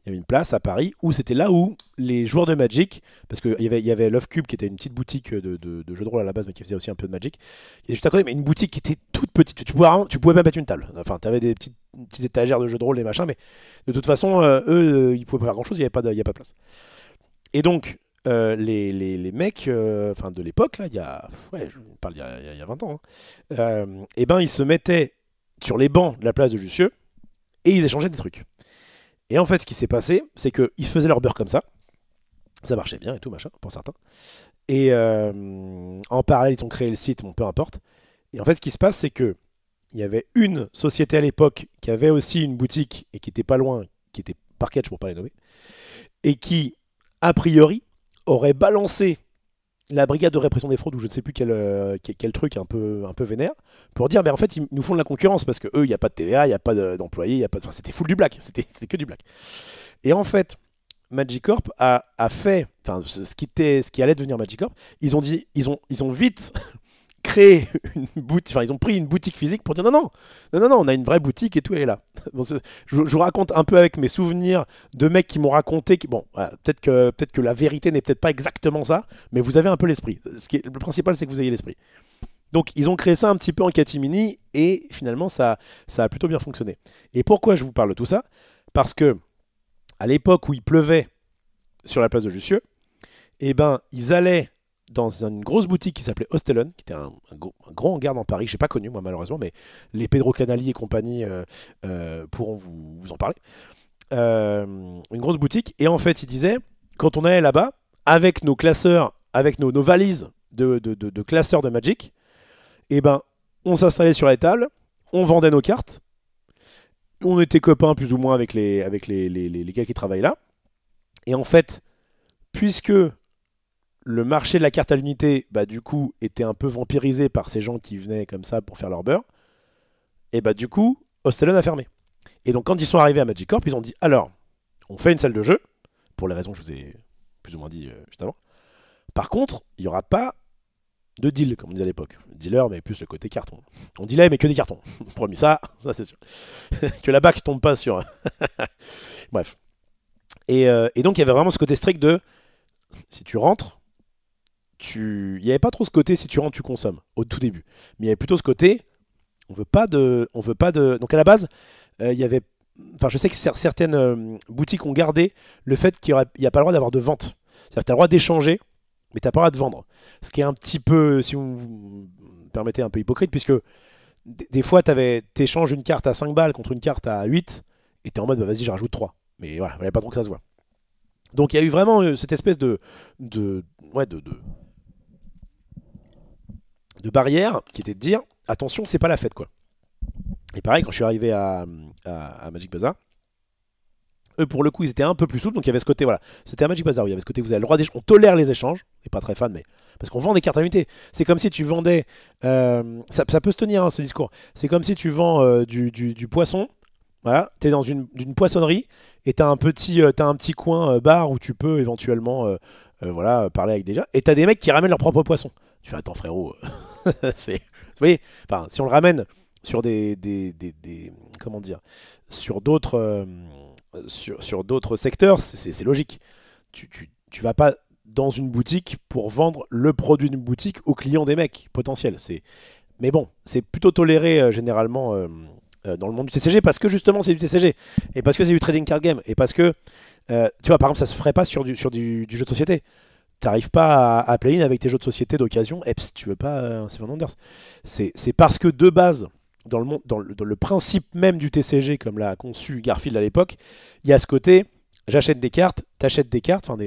Il y avait une place à Paris où c'était là où les joueurs de Magic, parce qu'il y avait Love Cube qui était une petite boutique de jeux de rôle à la base, mais qui faisait aussi un peu de Magic. Il était juste à côté, mais une boutique qui était toute petite. Tu pouvais même mettre une table. Enfin, tu avais des petites étagères de jeux de rôle, des machins, mais de toute façon, eux, ils pouvaient pas faire grand chose, il n'y avait pas de place. Et donc, les mecs enfin de l'époque, là, je parle il y a 20 ans, hein, et ben ils se mettaient sur les bancs de la place de Jussieu et ils échangeaient des trucs. Et en fait, ce qui s'est passé, c'est qu'ils faisaient leur beurre comme ça marchait bien et tout, machin, pour certains. Et en parallèle, ils ont créé le site, bon, peu importe. Et en fait, ce qui se passe, c'est que il y avait une société à l'époque qui avait aussi une boutique et qui était pas loin, qui était Parketch pour pas les nommer, et qui, a priori, aurait balancé la brigade de répression des fraudes, ou je ne sais plus quel truc un peu vénère, pour dire, mais en fait, ils nous font de la concurrence, parce que eux, il n'y a pas de TVA, il n'y a pas d'employés, il y a pas de... Enfin, c'était full du black, c'était que du black. Et en fait, Magic Corp a fait, enfin, ce qui allait devenir Magic Corp, ils ont vite créé une boutique, enfin, ils ont pris une boutique physique pour dire non, on a une vraie boutique et tout, elle est là. Bon, je vous raconte un peu avec mes souvenirs de mecs qui m'ont raconté, bon, voilà, peut-être que la vérité n'est peut-être pas exactement ça, mais vous avez un peu l'esprit. Le principal, c'est que vous ayez l'esprit. Donc, ils ont créé ça un petit peu en catimini et finalement, ça a plutôt bien fonctionné. Et pourquoi je vous parle de tout ça? Parce que à l'époque où il pleuvait sur la place de Jussieu, eh ben, ils allaient dans une grosse boutique qui s'appelait Hostellon, qui était un grand hangar dans Paris, je n'ai pas connu moi malheureusement, mais les Pedro Canali et compagnie pourront vous en parler. Une grosse boutique, et en fait ils disaient, quand on allait là-bas, avec nos classeurs, avec nos valises de classeurs de Magic, eh ben, on s'installait sur les tables, on vendait nos cartes, on était copains plus ou moins avec les gars qui travaillent là, et en fait, puisque le marché de la carte à l'unité, bah, du coup, était un peu vampirisé par ces gens qui venaient comme ça pour faire leur beurre. Et bah, du coup, Hostellon a fermé. Et donc, quand ils sont arrivés à Magic Corp, ils ont dit alors, on fait une salle de jeu, pour les raisons que je vous ai plus ou moins dit juste avant. Par contre, il n'y aura pas de deal, comme on disait à l'époque. Dealer, mais plus le côté carton. On dealait, mais que des cartons. Promis, ça c'est sûr. Que la bac tombe pas sur. Bref. Et donc, il y avait vraiment ce côté strict de si tu rentres. Il n'y avait pas trop ce côté si tu rentres tu consommes au tout début, mais il y avait plutôt ce côté on veut pas de donc à la base il y avait, enfin je sais que certaines boutiques ont gardé le fait qu'il n'y a pas le droit d'avoir de vente, c'est-à-dire que tu as le droit d'échanger mais tu n'as pas le droit de vendre, ce qui est un petit peu, si vous me permettez, un peu hypocrite, puisque des fois t'échanges une carte à 5 balles contre une carte à 8 et t'es en mode bah, vas-y je rajoute 3, mais voilà, il n'y avait pas trop que ça se voit. Donc il y a eu vraiment cette espèce de barrière qui était de dire attention, c'est pas la fête quoi. Et pareil, quand je suis arrivé à Magic Bazaar, eux pour le coup ils étaient un peu plus souples, donc il y avait ce côté, voilà, c'était à Magic Bazaar où il y avait ce côté vous avez le droit d'échanger, on tolère les échanges, on n'est pas très fan, mais parce qu'on vend des cartes à l'unité. C'est comme si tu vendais, ça peut se tenir hein, ce discours, c'est comme si tu vends du poisson, voilà, t'es dans une poissonnerie et t'as un petit coin bar où tu peux éventuellement voilà, parler avec des gens, et t'as des mecs qui ramènent leur propre poisson. Tu fais attends frérot, vous voyez, enfin, si on le ramène sur comment dire, sur d'autres secteurs, c'est logique. Tu vas pas dans une boutique pour vendre le produit d'une boutique aux clients des mecs potentiels. Mais bon, c'est plutôt toléré généralement dans le monde du TCG parce que justement c'est du TCG et parce que c'est du trading card game et parce que tu vois par exemple ça se ferait pas sur du jeu de société. T'arrives pas à play-in avec tes jeux de société d'occasion, et pss, tu veux pas un Seven Wonders. C'est parce que de base, dans le principe même du TCG, comme l'a conçu Garfield à l'époque, il y a ce côté, j'achète des cartes, t'achètes des cartes, enfin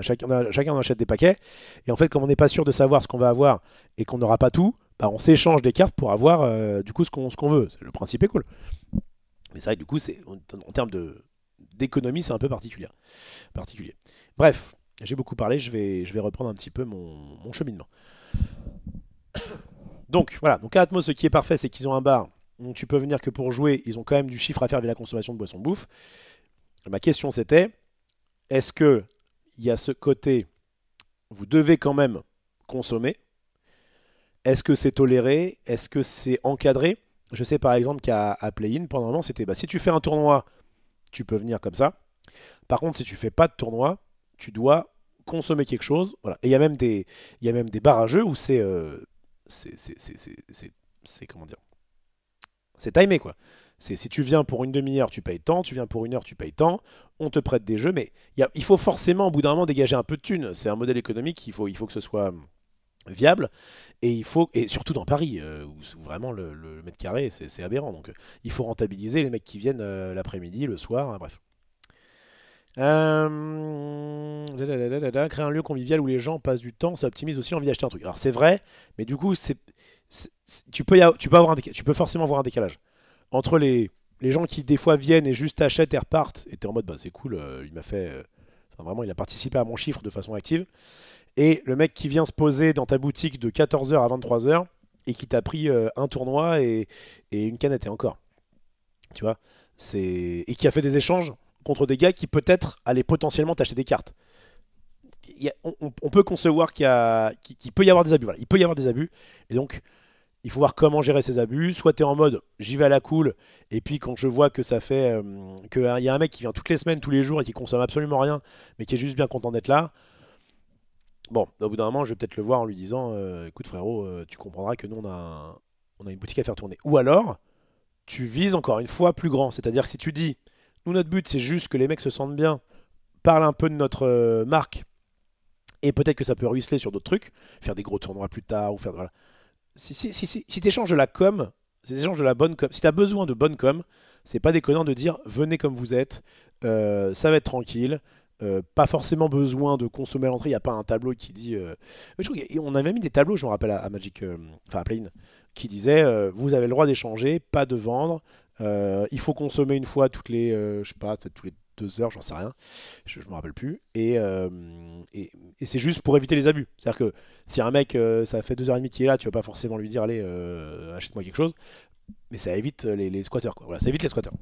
chacun en achète des paquets, et en fait, comme on n'est pas sûr de savoir ce qu'on va avoir et qu'on n'aura pas tout, bah, on s'échange des cartes pour avoir du coup ce qu'on veut. Le principe est cool. Mais c'est vrai que du coup, en termes d'économie, c'est un peu particulier. Bref, j'ai beaucoup parlé, je vais reprendre un petit peu mon cheminement. Donc voilà, donc à Atmos, ce qui est parfait, c'est qu'ils ont un bar. Donc tu peux venir que pour jouer, ils ont quand même du chiffre à faire via la consommation de boissons de bouffe. Ma question c'était, est-ce que il y a ce côté, vous devez quand même consommer? Est-ce que c'est toléré? Est-ce que c'est encadré? Je sais par exemple qu'à Play-in, pendant un moment, c'était bah, si tu fais un tournoi, tu peux venir comme ça. Par contre, si tu fais pas de tournoi, tu dois consommer quelque chose. Voilà. Et il y a même des bars à jeu où c'est comment dire, c'est timé quoi. C'est si tu viens pour une demi-heure, tu payes tant, tu viens pour une heure, tu payes tant, on te prête des jeux, mais il faut forcément au bout d'un moment dégager un peu de thunes. C'est un modèle économique, il faut que ce soit viable, et surtout dans Paris, où vraiment le mètre carré, c'est aberrant. Donc il faut rentabiliser les mecs qui viennent l'après-midi, le soir, hein, bref. Créer un lieu convivial où les gens passent du temps, ça optimise aussi l'envie d'acheter un truc. Alors c'est vrai, mais du coup, tu peux forcément avoir un décalage entre les gens qui des fois viennent et juste achètent et repartent, et t'es en mode bah c'est cool, il m'a fait, enfin, vraiment il a participé à mon chiffre de façon active, et le mec qui vient se poser dans ta boutique de 14h à 23h et qui t'a pris un tournoi et une canette et encore, tu vois, et qui a fait des échanges contre des gars qui peut-être allaient potentiellement t'acheter des cartes. On peut concevoir qu'il peut y avoir des abus. Voilà. Il peut y avoir des abus. Et donc, il faut voir comment gérer ces abus. Soit tu es en mode j'y vais à la cool. Et puis, quand je vois que ça fait. Qu'il y a un mec qui vient toutes les semaines, tous les jours et qui consomme absolument rien, mais qui est juste bien content d'être là. Bon, au bout d'un moment, je vais peut-être le voir en lui disant écoute, frérot, tu comprendras que nous, on a une boutique à faire tourner. Ou alors, tu vises encore une fois plus grand. C'est-à-dire que si tu dis nous, notre but, c'est juste que les mecs se sentent bien, parlent un peu de notre marque, et peut-être que ça peut ruisseler sur d'autres trucs, faire des gros tournois plus tard, ou faire. Voilà. Si tu échanges de la com, si tu échanges de la bonne com, si tu as besoin de bonne com, c'est pas déconnant de dire venez comme vous êtes, ça va être tranquille. Pas forcément besoin de consommer à l'entrée. Il n'y a pas un tableau qui dit. Je trouve on avait mis des tableaux, je me rappelle à Magic, enfin à Play-in, qui disaient vous avez le droit d'échanger, pas de vendre. Il faut consommer une fois toutes les, je sais pas, peut-être tous les 2 heures, j'en sais rien. Je me rappelle plus. Et c'est juste pour éviter les abus. C'est-à-dire que si un mec, ça fait 2h30 qu'il est là, tu vas pas forcément lui dire allez, achète-moi quelque chose. Mais ça évite les squatteurs, quoi. Voilà, ça évite les squatteurs.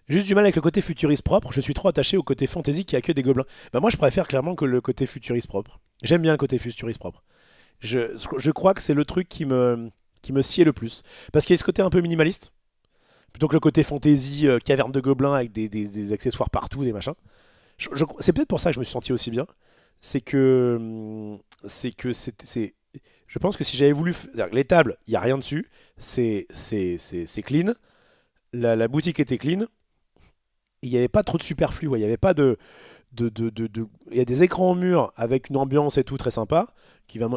Juste du mal avec le côté futuriste propre, je suis trop attaché au côté fantasy qui a que des gobelins. Bah moi je préfère clairement que le côté futuriste propre. J'aime bien le côté futuriste propre. Je crois que c'est le truc qui me sied le plus. Parce qu'il y a ce côté un peu minimaliste, plutôt que le côté fantasy, caverne de gobelins avec des accessoires partout, des machins. C'est peut-être pour ça que je me suis senti aussi bien. C'est que je pense que si j'avais voulu. Les tables, il n'y a rien dessus. C'est clean. La boutique était clean. Il n'y avait pas trop de superflu. Ouais. Il y avait pas il y a des écrans au mur avec une ambiance et tout très sympa.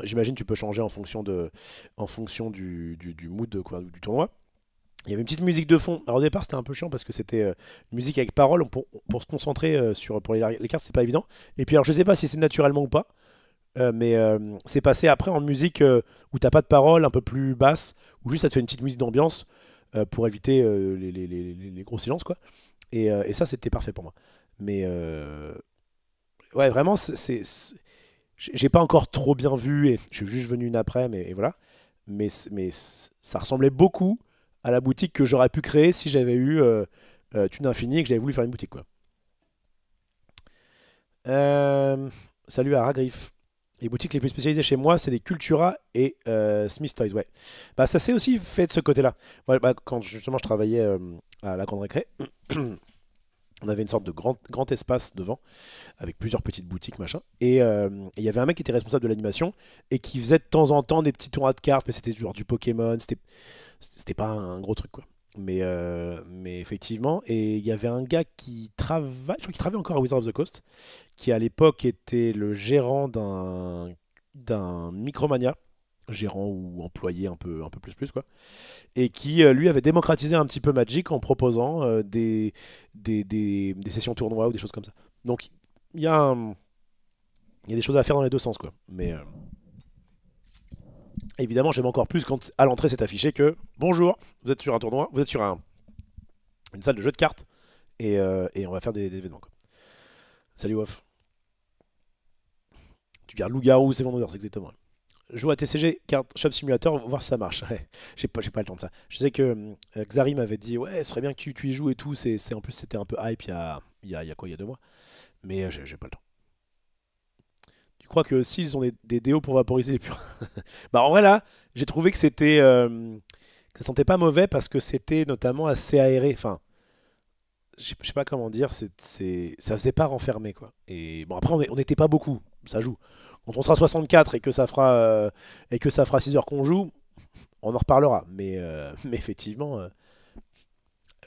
J'imagine tu peux changer en fonction du mood quoi, du tournoi. Il y avait une petite musique de fond. Alors au départ c'était un peu chiant parce que c'était une musique avec paroles pour se concentrer pour les cartes, c'est pas évident. Et puis alors je sais pas si c'est naturellement ou pas, mais c'est passé après en musique où t'as pas de paroles, un peu plus basse, où juste ça te fait une petite musique d'ambiance pour éviter les gros silences quoi. Et ça c'était parfait pour moi. Mais ouais vraiment j'ai pas encore trop bien vu et je suis juste venu une après, mais et voilà. Mais ça ressemblait beaucoup à la boutique que j'aurais pu créer si j'avais eu Thune Infinie et que j'avais voulu faire une boutique quoi. Salut à Ragrif. Les boutiques les plus spécialisées chez moi, c'est des Cultura et Smith Toys, ouais. Bah ça s'est aussi fait de ce côté-là. Ouais, bah, quand justement je travaillais à la Grande Récré, on avait une sorte de grand espace devant, avec plusieurs petites boutiques, machin. Et il y avait un mec qui était responsable de l'animation et qui faisait de temps en temps des petits tournois de cartes, mais c'était genre du Pokémon, c'était pas un gros truc, quoi. Mais effectivement, et il y avait un gars qui travaille, je crois qu'il travaille encore à Wizard of the Coast, qui à l'époque était le gérant d'un Micromania, gérant ou employé un peu plus quoi, et qui lui avait démocratisé un petit peu Magic en proposant des sessions tournois ou des choses comme ça. Donc il y a un- il y a des choses à faire dans les deux sens quoi. Mais évidemment j'aime encore plus quand à l'entrée c'est affiché que bonjour, vous êtes sur un tournoi, vous êtes sur une salle de jeu de cartes et on va faire des événements quoi. Salut Wof. Tu gardes Loup-Garou, c'est Wonders, exactement. Joue à TCG, Card Shop Simulator, voir si ça marche. Ouais, j'ai pas le temps de ça. Je sais que Xari m'avait dit, ouais, ce serait bien que tu y joues et tout. En plus, c'était un peu hype il y a quoi, il y a 2 mois. Mais j'ai pas le temps. Tu crois que s'ils ont des déos pour vaporiser les purs. Bah, en vrai, là, j'ai trouvé que que ça sentait pas mauvais parce que c'était notamment assez aéré. Enfin, je sais pas comment dire, ça faisait pas renfermer, quoi. Et bon, après, on n'était pas beaucoup. Ça joue. Quand on sera 64 et que ça fera 6 heures qu'on joue, on en reparlera. Mais effectivement,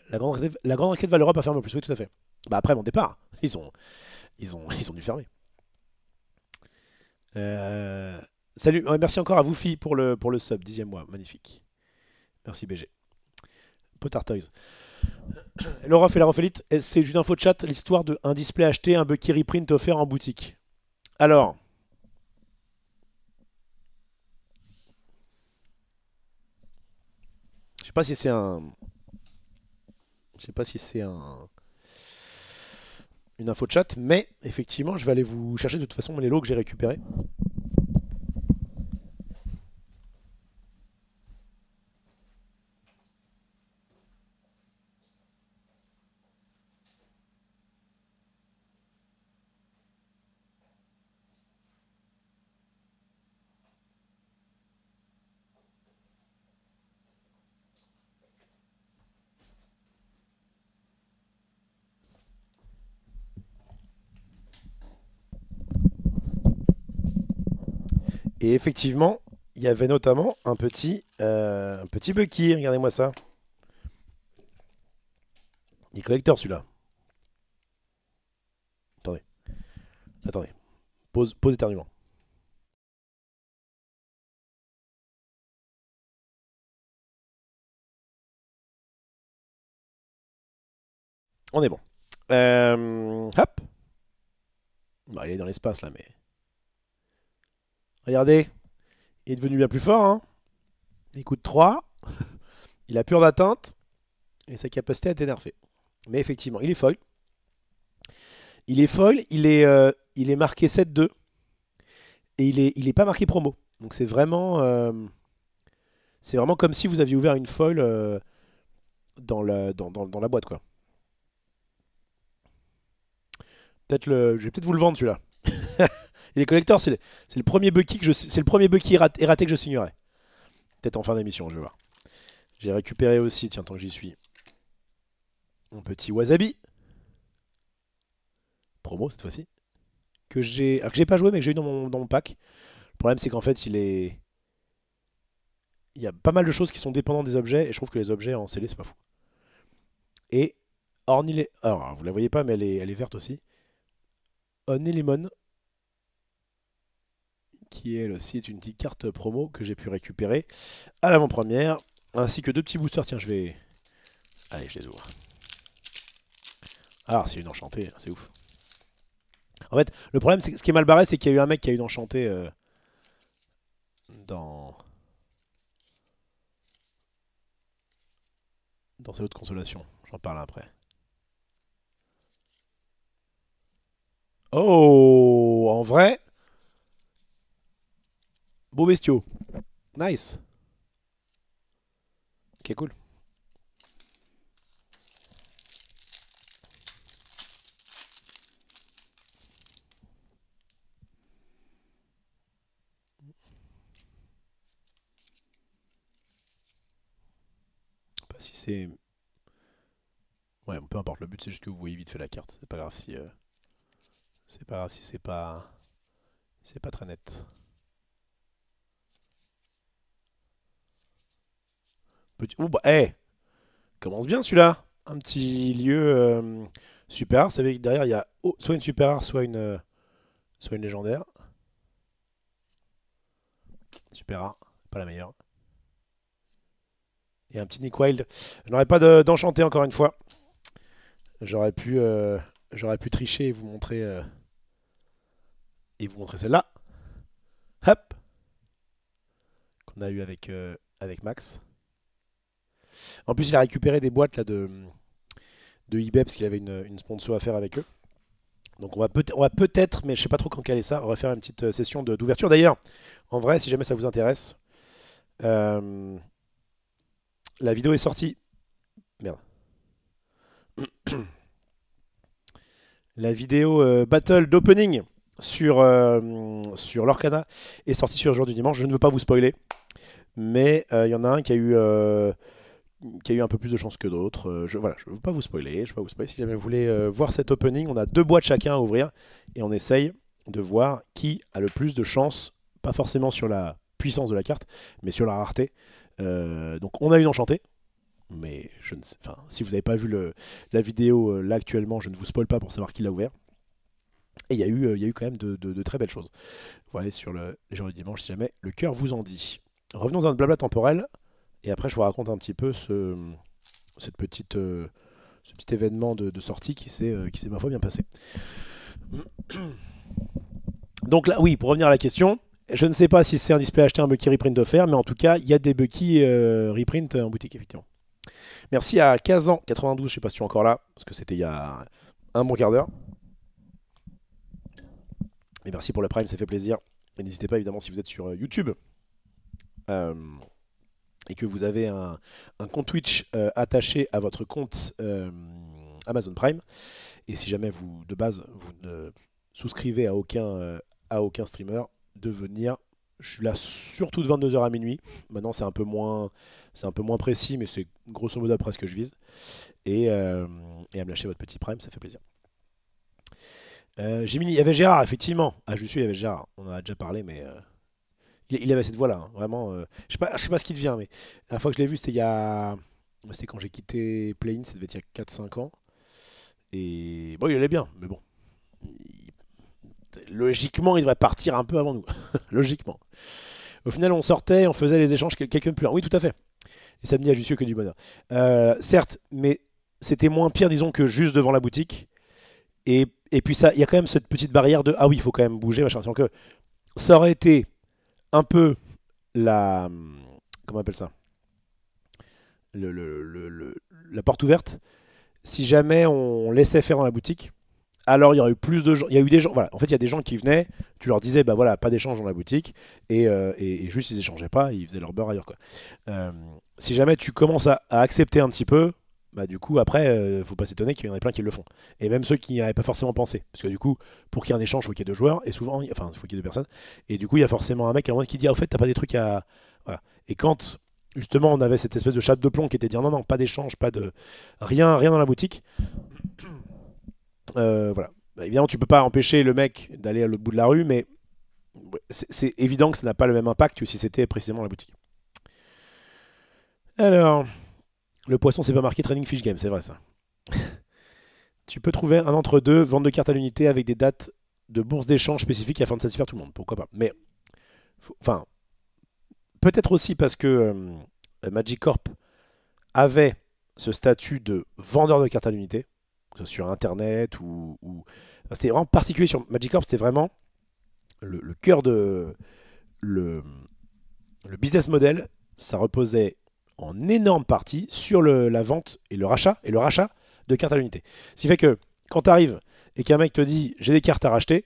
la grande raquette Val-Europe a fermé en plus. Oui, tout à fait. Bah après mon départ, ils ont dû fermer. Euh, Salut, ouais, merci encore à vous filles pour le sub, 10e mois, magnifique. Merci BG. Potard Toys. Laura fait la refélite, c'est une info de chat, l'histoire de un display acheté, un Bucky reprint offert en boutique. Alors, je sais pas si c'est un, je sais pas si c'est une info de chat, mais effectivement, je vais aller vous chercher de toute façon les lots que j'ai récupérés. Et effectivement, il y avait notamment un petit Bucky, regardez-moi ça. Il est collector celui-là. Attendez, attendez. Pause éternuement. On est bon. Hop. Bon, il est dans l'espace là, mais. Regardez, il est devenu bien plus fort. Hein. Il coûte 3. Il a pure d'atteinte. Et sa capacité à être énervé. Mais effectivement, il est foil. Il est foil, il est marqué 7-2. Et il est pas marqué promo. Donc c'est vraiment comme si vous aviez ouvert une foil dans la boîte, quoi. Je vais peut-être vous le vendre celui-là. Et les collecteurs, c'est le premier Bucky c'est le premier Bucky erraté que je signerai. Peut-être en fin d'émission, je vais voir. J'ai récupéré aussi, tiens, tant que j'y suis, mon petit Wasabi. Promo cette fois-ci. Que j'ai pas joué mais que j'ai eu dans mon pack. Le problème c'est qu'en fait il y a pas mal de choses qui sont dépendantes des objets et je trouve que les objets en scellé c'est pas fou. Et Ornille... Alors vous la voyez pas mais elle est verte aussi. Lemon qui elle aussi est une petite carte promo que j'ai pu récupérer à l'avant-première. Ainsi que 2 petits boosters. Tiens je vais... Allez je les ouvre. Ah c'est une enchantée, c'est ouf. En fait le problème c'est que ce qui est mal barré c'est qu'il y a eu un mec qui a une enchantée dans... dans ses autres consolations. J'en parle après. Oh, en vrai, beau bestiaux. Nice. Ok, cool. Je sais pas si c'est... Ouais, peu importe, le but c'est juste que vous voyez vite fait la carte. C'est pas grave si... C'est pas grave si c'est pas... C'est pas très net. Petit... Ouh, bah, hey, Commence bien celui-là. Un petit lieu super rare. Vous savez que derrière, il y a soit une super rare, soit une légendaire. Super rare, pas la meilleure. Et un petit Nick Wild. Je n'aurais pas d'enchanté encore une fois. J'aurais pu, j'aurais pu tricher et vous montrer celle-là. Hop, qu'on a eu avec Max. En plus, il a récupéré des boîtes là, de eBay parce qu'il avait une sponsor à faire avec eux. Donc on va peut-être, mais je sais pas trop quand caler ça, on va faire une petite session d'ouverture. D'ailleurs, en vrai, si jamais ça vous intéresse, euh, la vidéo est sortie. Merde. La vidéo battle d'opening sur l'Orcana est sortie sur le jour du dimanche. Je ne veux pas vous spoiler, mais il y en a un qui a eu un peu plus de chance que d'autres. Voilà, je ne veux pas vous spoiler. Si jamais vous voulez voir cet opening, on a 2 boîtes chacun à ouvrir et on essaye de voir qui a le plus de chance, pas forcément sur la puissance de la carte, mais sur la rareté. Donc on a une enchantée. Mais je ne sais, enfin, si vous n'avez pas vu la vidéo là actuellement, je ne vous spoil pas pour savoir qui l'a ouvert. Et il y a eu quand même de très belles choses. Vous voyez sur les jours du dimanche, si jamais le cœur vous en dit. Revenons dans le blabla temporel. Et après, je vous raconte un petit peu ce petit événement de sortie qui s'est ma foi bien passé. Donc là, oui, pour revenir à la question, je ne sais pas si c'est un display acheté, un Bucky reprint offert, mais en tout cas, il y a des Bucky reprint en boutique, effectivement. Merci à Kazan92, je ne sais pas si tu es encore là, parce que c'était il y a un bon quart d'heure. Et merci pour le Prime, ça fait plaisir. Et n'hésitez pas, évidemment, si vous êtes sur YouTube et que vous avez un compte Twitch attaché à votre compte Amazon Prime, et si jamais vous, de base, vous ne souscrivez à aucun streamer, de venir. Je suis là surtout de 22h à minuit. Maintenant, c'est un peu moins précis, mais c'est grosso modo après ce que je vise. Et à me lâcher votre petit Prime, ça fait plaisir. Jiminy, il y avait Gérard, effectivement. Ah, je suis, il y avait Gérard. On en a déjà parlé, mais il avait cette voix-là, hein, vraiment. Je sais pas ce qui devient, mais la fois que je l'ai vu, c'était quand j'ai quitté Play-in, ça devait être il y a 4-5 ans. Et bon, il allait bien, mais bon. Logiquement, il devrait partir un peu avant nous. Logiquement. Au final, on sortait, on faisait les échanges quelques plus. Oui, tout à fait. Et samedi à Jussieu que du bonheur. Certes, mais c'était moins pire, disons, que juste devant la boutique. Et puis ça, il y a quand même cette petite barrière de ah oui, il faut quand même bouger, machin. Que ça aurait été un peu la comment on appelle ça, la porte ouverte. Si jamais on laissait faire dans la boutique, alors il y aurait eu plus de gens. Il y a eu des gens. Voilà. En fait, il y a des gens qui venaient. Tu leur disais bah voilà, pas d'échange dans la boutique et juste ils échangeaient pas, ils faisaient leur beurre ailleurs quoi. Si jamais tu commences à accepter un petit peu. Bah du coup après faut pas s'étonner qu'il y en ait plein qui le font et même ceux qui n'y avaient pas forcément pensé parce que du coup pour qu'il y ait un échange il faut qu'il y ait 2 joueurs et souvent enfin il faut qu'il y ait 2 personnes et du coup il y a forcément un mec à un moment qui dit ah au fait t'as pas des trucs à voilà. Et quand justement on avait cette espèce de chape de plomb qui était dire non pas d'échange pas de rien dans la boutique voilà bah, évidemment tu peux pas empêcher le mec d'aller à l'autre bout de la rue mais c'est évident que ça n'a pas le même impact que si c'était précisément la boutique. Alors le poisson, c'est pas marqué Training Fish Game, c'est vrai ça. Tu peux trouver un entre-deux, vente de cartes à l'unité avec des dates de bourse d'échange spécifiques afin de satisfaire tout le monde. Pourquoi pas. Mais, enfin, peut-être aussi parce que Magic Corp avait ce statut de vendeur de cartes à l'unité, que ce soit sur Internet ou... C'était vraiment particulier sur Magic Corp, c'était vraiment le cœur de... Le business model, ça reposait en énorme partie sur la vente et le rachat de cartes à l'unité. Ce qui fait que quand tu arrives et qu'un mec te dit j'ai des cartes à racheter,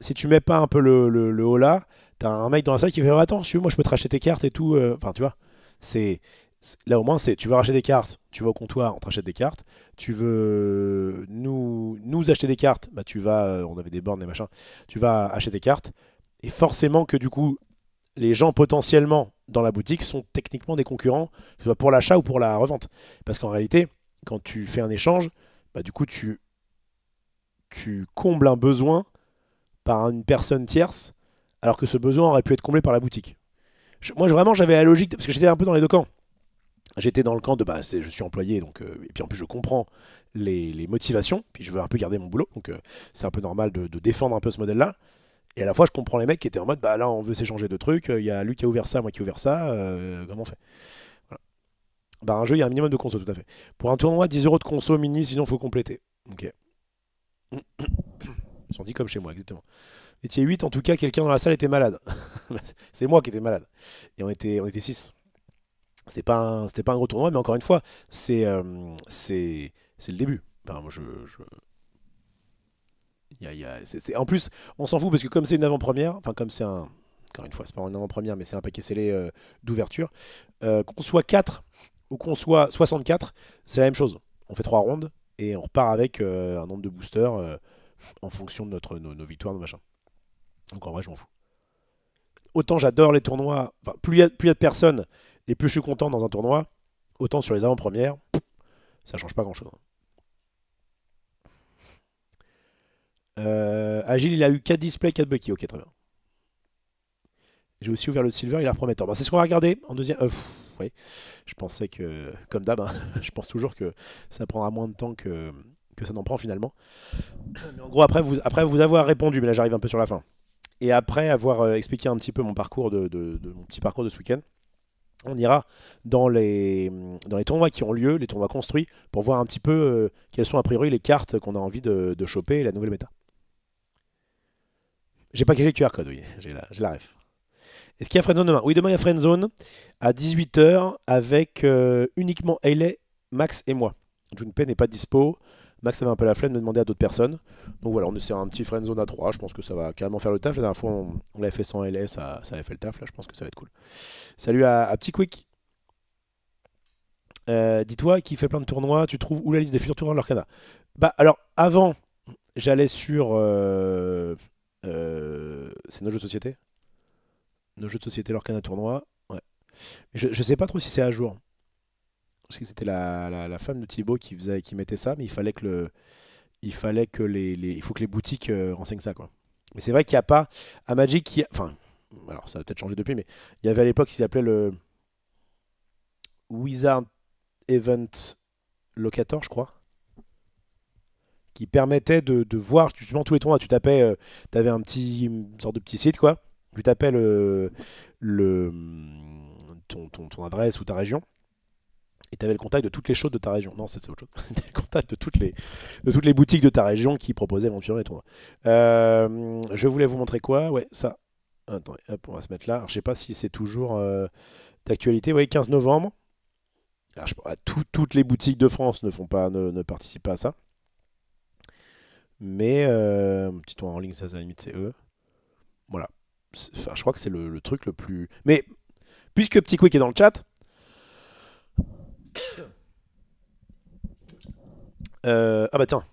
si tu mets pas un peu le haut là, t'as un mec dans la salle qui fait attends, si tu veux, moi je peux te racheter tes cartes et tout. Enfin, tu vois, là au moins c'est tu veux racheter des cartes, tu vas au comptoir, on te rachète des cartes. Tu veux nous acheter des cartes, bah tu vas, on avait des bornes et machin, tu vas acheter des cartes. Et forcément que du coup les gens potentiellement dans la boutique sont techniquement des concurrents, que ce soit pour l'achat ou pour la revente. Parce qu'en réalité, quand tu fais un échange, bah, du coup, tu combles un besoin par une personne tierce, alors que ce besoin aurait pu être comblé par la boutique. Moi, vraiment, j'avais la logique, parce que j'étais un peu dans les deux camps. J'étais dans le camp de bah, je suis employé, donc, et puis en plus je comprends les motivations, puis je veux un peu garder mon boulot, donc c'est un peu normal de défendre un peu ce modèle-là. Et à la fois, je comprends les mecs qui étaient en mode bah là, on veut s'échanger de trucs, il y a lui qui a ouvert ça, moi qui ai ouvert ça, comment on fait? Voilà. Bah, un jeu, il y a un minimum de conso, tout à fait. Pour un tournoi, 10 euros de conso mini, sinon faut compléter. Ok. Ils sont dit comme chez moi, exactement. Métier 8, en tout cas, quelqu'un dans la salle était malade. C'est moi qui étais malade. Et on était 6. C'était pas un gros tournoi, mais encore une fois, c'est le début. Enfin, moi, en plus, on s'en fout parce que comme c'est une avant-première, enfin comme c'est un, encore une fois, c'est pas une avant-première, mais c'est un paquet scellé d'ouverture, qu'on soit 4 ou qu'on soit 64, c'est la même chose. On fait 3 rondes et on repart avec un nombre de boosters en fonction de nos victoires, nos machins. Donc en vrai, je m'en fous. Autant j'adore les tournois, enfin, plus il y a de personnes et plus je suis content dans un tournoi, autant sur les avant-premières, ça change pas grand-chose. Agile, il a eu 4 displays, 4 Bucky. Ok, très bien. J'ai aussi ouvert le Silver, il a l'air prometteur. Bah, c'est ce qu'on va regarder en deuxième. Oui. Je pensais que, comme d'hab, hein, je pense toujours que ça prendra moins de temps que ça n'en prend finalement. Mais en gros, après vous avoir répondu, mais là j'arrive un peu sur la fin, et après avoir expliqué un petit peu mon parcours mon petit parcours de ce week-end, on ira dans les tournois qui ont lieu, les tournois construits, pour voir un petit peu quelles sont a priori les cartes qu'on a envie de choper et la nouvelle méta. J'ai pas caché le QR code, oui, j'ai la ref. Est-ce qu'il y a Friendzone demain? Oui, demain il y a Friendzone à 18 h avec uniquement Hayley, Max et moi. Junpei n'est pas dispo. Max avait un peu la flemme de demander à d'autres personnes. Donc voilà, on essaie un petit Friendzone à 3. Je pense que ça va carrément faire le taf. La dernière fois, on l'avait fait sans Hayley, ça avait fait le taf. Là, je pense que ça va être cool. Salut à Petit Quick. Dis-toi, qui fait plein de tournois, tu trouves où la liste des futurs tournois de l'Orcana? Bah, alors, avant, j'allais sur. C'est nos jeux de société? Nos jeux de société, l'Orcana tournoi. Ouais. Je sais pas trop si c'est à jour. Je sais que c'était la femme de Thibaut qui mettait ça, mais il faut que les boutiques renseignent ça, quoi. Mais c'est vrai qu'il n'y a pas à Magic, enfin, alors ça a peut-être changé depuis, mais il y avait à l'époque ce qui s'appelait le Wizard Event Locator, je crois, qui permettait de voir justement tous les tournois. Tu avais une sorte de petit site, quoi. Tu tapais le, ton adresse ou ta région. Et tu avais le contact de toutes les shows de ta région. Non, c'est autre chose. Tu avais le contact de toutes les boutiques de ta région qui proposaient éventuellement les tournois. Je voulais vous montrer quoi? Ouais, ça. Attends, hop, on va se mettre là. Alors, je sais pas si c'est toujours d'actualité. Oui, 15 novembre. Alors, toutes les boutiques de France ne participent pas à ça. Mais petit tournoi en ligne, ça, à la limite, c'est eux. Voilà. Enfin, je crois que c'est le truc le plus. Mais puisque Petit Quick est dans le chat. Ah bah tiens,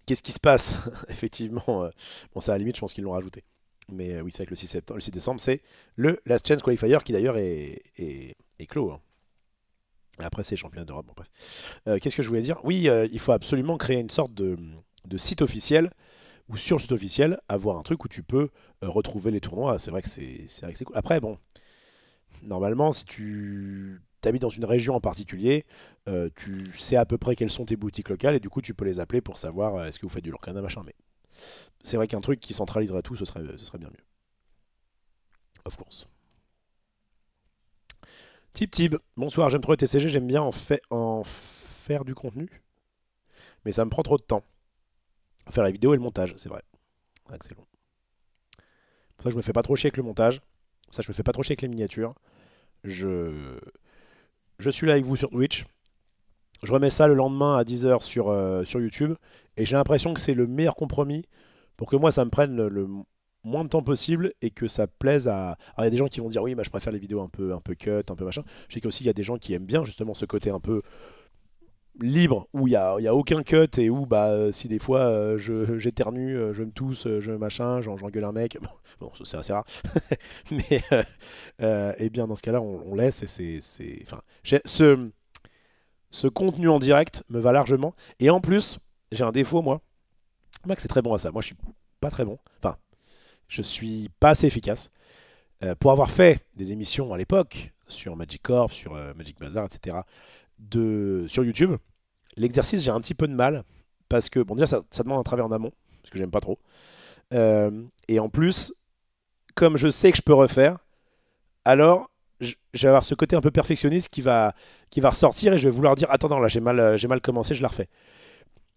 qu'est-ce qui se passe? Effectivement, bon ça à la limite je pense qu'ils l'ont rajouté. Mais oui c'est avec le 6 décembre, c'est le Last Chance Qualifier qui d'ailleurs est clos, hein. Après c'est les championnats d'Europe, bon, bref. Qu'est-ce que je voulais dire? Oui, il faut absolument créer une sorte de site officiel, ou sur le site officiel, avoir un truc où tu peux retrouver les tournois. C'est vrai que c'est cool. Après bon, normalement si tu habites dans une région en particulier, tu sais à peu près quelles sont tes boutiques locales et du coup tu peux les appeler pour savoir est-ce que vous faites du Lorcana machin. Mais c'est vrai qu'un truc qui centraliserait tout, ce serait bien mieux. Of course. Tip Tib, bonsoir, j'aime trop le TCG, j'aime bien en faire du contenu, mais ça me prend trop de temps. Faire la vidéo et le montage, c'est vrai. C'est vrai que c'est long. C'est pour ça que je me fais pas trop chier avec le montage. C'est pour ça que je me fais pas trop chier avec les miniatures. Je suis là avec vous sur Twitch. Je remets ça le lendemain à 10 h sur YouTube. Et j'ai l'impression que c'est le meilleur compromis pour que moi ça me prenne le moins de temps possible et que ça plaise à. Alors il y a des gens qui vont dire oui, bah, je préfère les vidéos un peu cut, un peu machin. Je sais qu'aussi il y a des gens qui aiment bien justement ce côté un peu libre où il y a aucun cut et où bah, si des fois j'éternue, je me tousse, je machin, j'engueule un mec. Bon, c'est assez rare. Mais eh bien dans ce cas-là, on laisse et enfin, ce contenu en direct me va largement. Et en plus, j'ai un défaut, moi. Max est très bon à ça. Moi, je suis pas très bon. Enfin, je suis pas assez efficace. Pour avoir fait des émissions à l'époque, sur Magic Corp, sur Magic Bazar, etc. Sur YouTube. L'exercice, j'ai un petit peu de mal parce que, bon, déjà, ça demande un travail en amont, parce que j'aime pas trop. Et en plus, comme je sais que je peux refaire, alors je vais avoir ce côté un peu perfectionniste qui va ressortir et je vais vouloir dire attends, non, là j'ai mal commencé, je la refais.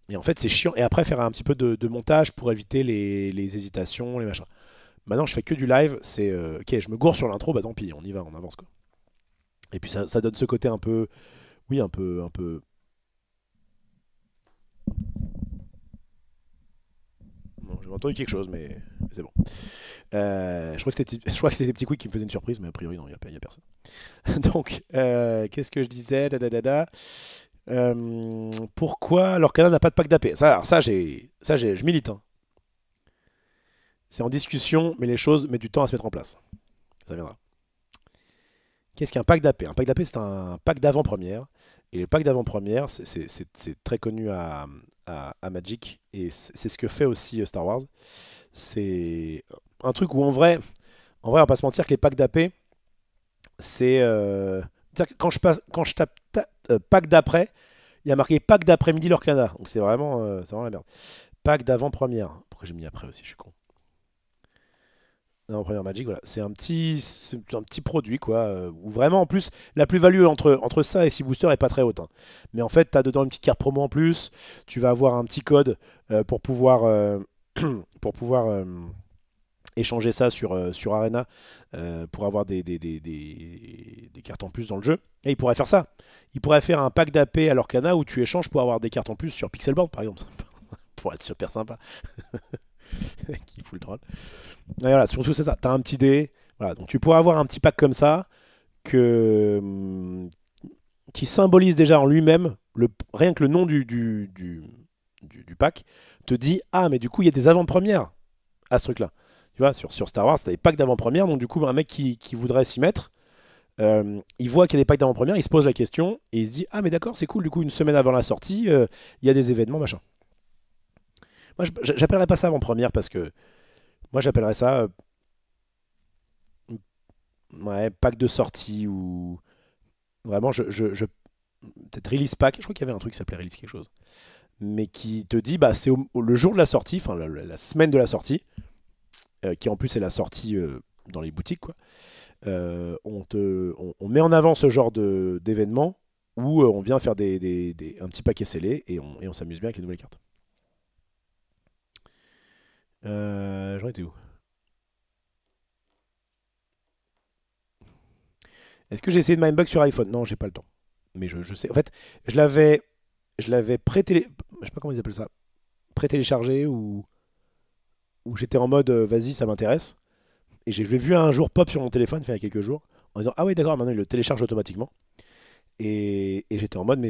Et en fait, c'est chiant. Et après, faire un petit peu de montage pour éviter les hésitations, les machins. Maintenant, je fais que du live. C'est ok, je me gourre sur l'intro, bah tant pis, on y va, on avance quoi. Et puis ça donne ce côté un peu, oui, un peu. Bon, j'ai entendu quelque chose, mais c'est bon. Je crois que c'était des petits couilles qui me faisaient une surprise, mais a priori, non, il n'y a personne. Donc, qu'est-ce que je disais? Pourquoi l'Orcana n'a pas de pack d'AP? Alors je milite, hein. C'est en discussion, mais les choses mettent du temps à se mettre en place. Ça viendra. Qu'est-ce qu'un pack d'AP? Un pack d'AP, c'est un pack d'avant-première. Et le pack d'avant-première, c'est très connu à Magic. Et c'est ce que fait aussi Star Wars. C'est un truc où en vrai, on va pas se mentir que les packs d'AP, c'est. C'est-à-dire que quand je tape pack d'après, il y a marqué pack d'après-midi l'Orcana. Donc c'est vraiment la merde. Pack d'avant-première. Pourquoi j'ai mis après aussi? Je suis con. D'avant-première Magic, voilà. C'est un petit produit, quoi. Où vraiment, en plus, la plus-value entre ça et 6 boosters est pas très haute, hein. Mais en fait, tu as dedans une petite carte promo en plus. Tu vas avoir un petit code pour pouvoir. Pour pouvoir échanger ça sur Arena pour avoir des cartes en plus dans le jeu. Et il pourrait faire ça. Il pourrait faire un pack d'AP à l'Orcana où tu échanges pour avoir des cartes en plus sur Pixelboard, par exemple. Pour être super sympa. Qui fout le troll. Et voilà, surtout c'est ça. T'as un petit dé. Voilà, donc tu pourrais avoir un petit pack comme ça qui symbolise déjà en lui-même, rien que le nom du pack te dit ah, mais du coup, il y a des avant-premières à ce truc-là. Tu vois, sur Star Wars, t'as des packs d'avant-première, donc du coup, un mec qui voudrait s'y mettre, il voit qu'il y a des packs d'avant-première, il se pose la question et il se dit ah, mais d'accord, c'est cool, du coup, une semaine avant la sortie, il y a des événements, machin. Moi, j'appellerais pas ça avant-première parce que moi, j'appellerais ça ouais, pack de sortie ou vraiment, peut-être release pack. Je crois qu'il y avait un truc qui s'appelait release quelque chose, mais qui te dit bah c'est le jour de la sortie, enfin la semaine de la sortie, qui en plus est la sortie dans les boutiques, quoi. On met en avant ce genre d'événement où on vient faire un petit paquet scellé et on s'amuse bien avec les nouvelles cartes. J'en étais où? Est-ce que j'ai essayé de Mindbug sur iPhone? Non, j'ai pas le temps. Mais je sais. En fait, je l'avais je sais pas comment ils appellent ça. Pré-téléchargé ou j'étais en mode vas-y, ça m'intéresse. Et je l'ai vu un jour pop sur mon téléphone, il y a quelques jours, en disant ah oui, d'accord, maintenant il le télécharge automatiquement. Et j'étais en mode mais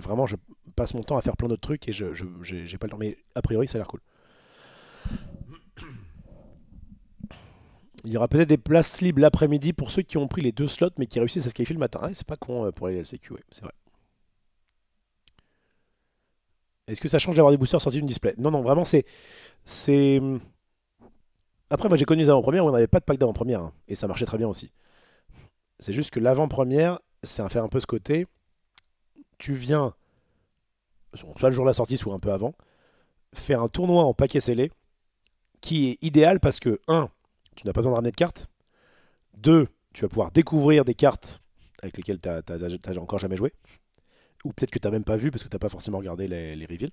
vraiment, je passe mon temps à faire plein d'autres trucs et j'ai pas le temps. Mais a priori, ça a l'air cool. Il y aura peut-être des places libres l'après-midi pour ceux qui ont pris les 2 slots mais qui réussissent à se qualifier le matin. Ah, c'est pas con pour les LCQ, ouais, c'est vrai. Est-ce que ça change d'avoir des boosters sortis d'une display? Non, non, vraiment, c'est. Après, moi j'ai connu les avant-premières où on n'avait pas de pack d'avant-première, hein, et ça marchait très bien aussi. C'est juste que l'avant-première, c'est un faire un peu ce côté. Tu viens, soit le jour de la sortie, soit un peu avant, faire un tournoi en paquet scellé qui est idéal parce que, un, tu n'as pas besoin de ramener de cartes. Deux, tu vas pouvoir découvrir des cartes avec lesquelles tu n'as encore jamais joué. Ou peut-être que tu n'as même pas vu parce que tu n'as pas forcément regardé les reveals.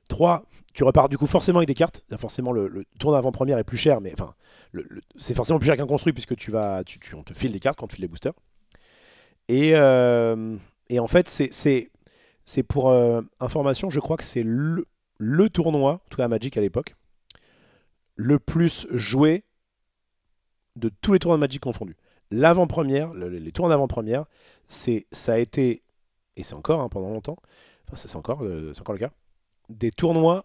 3, tu repars du coup forcément avec des cartes. Forcément, le tournoi avant-première est plus cher, mais enfin, c'est forcément plus cher qu'un construit puisque on te file des cartes quand tu files les boosters. Et en fait, c'est pour information, je crois que c'est le tournoi, en tout cas à Magic à l'époque, le plus joué de tous les tournois de Magic confondus. L'avant-première, les tournois d'avant-première, ça a été, et c'est encore hein, pendant longtemps, enfin c'est encore le cas, des tournois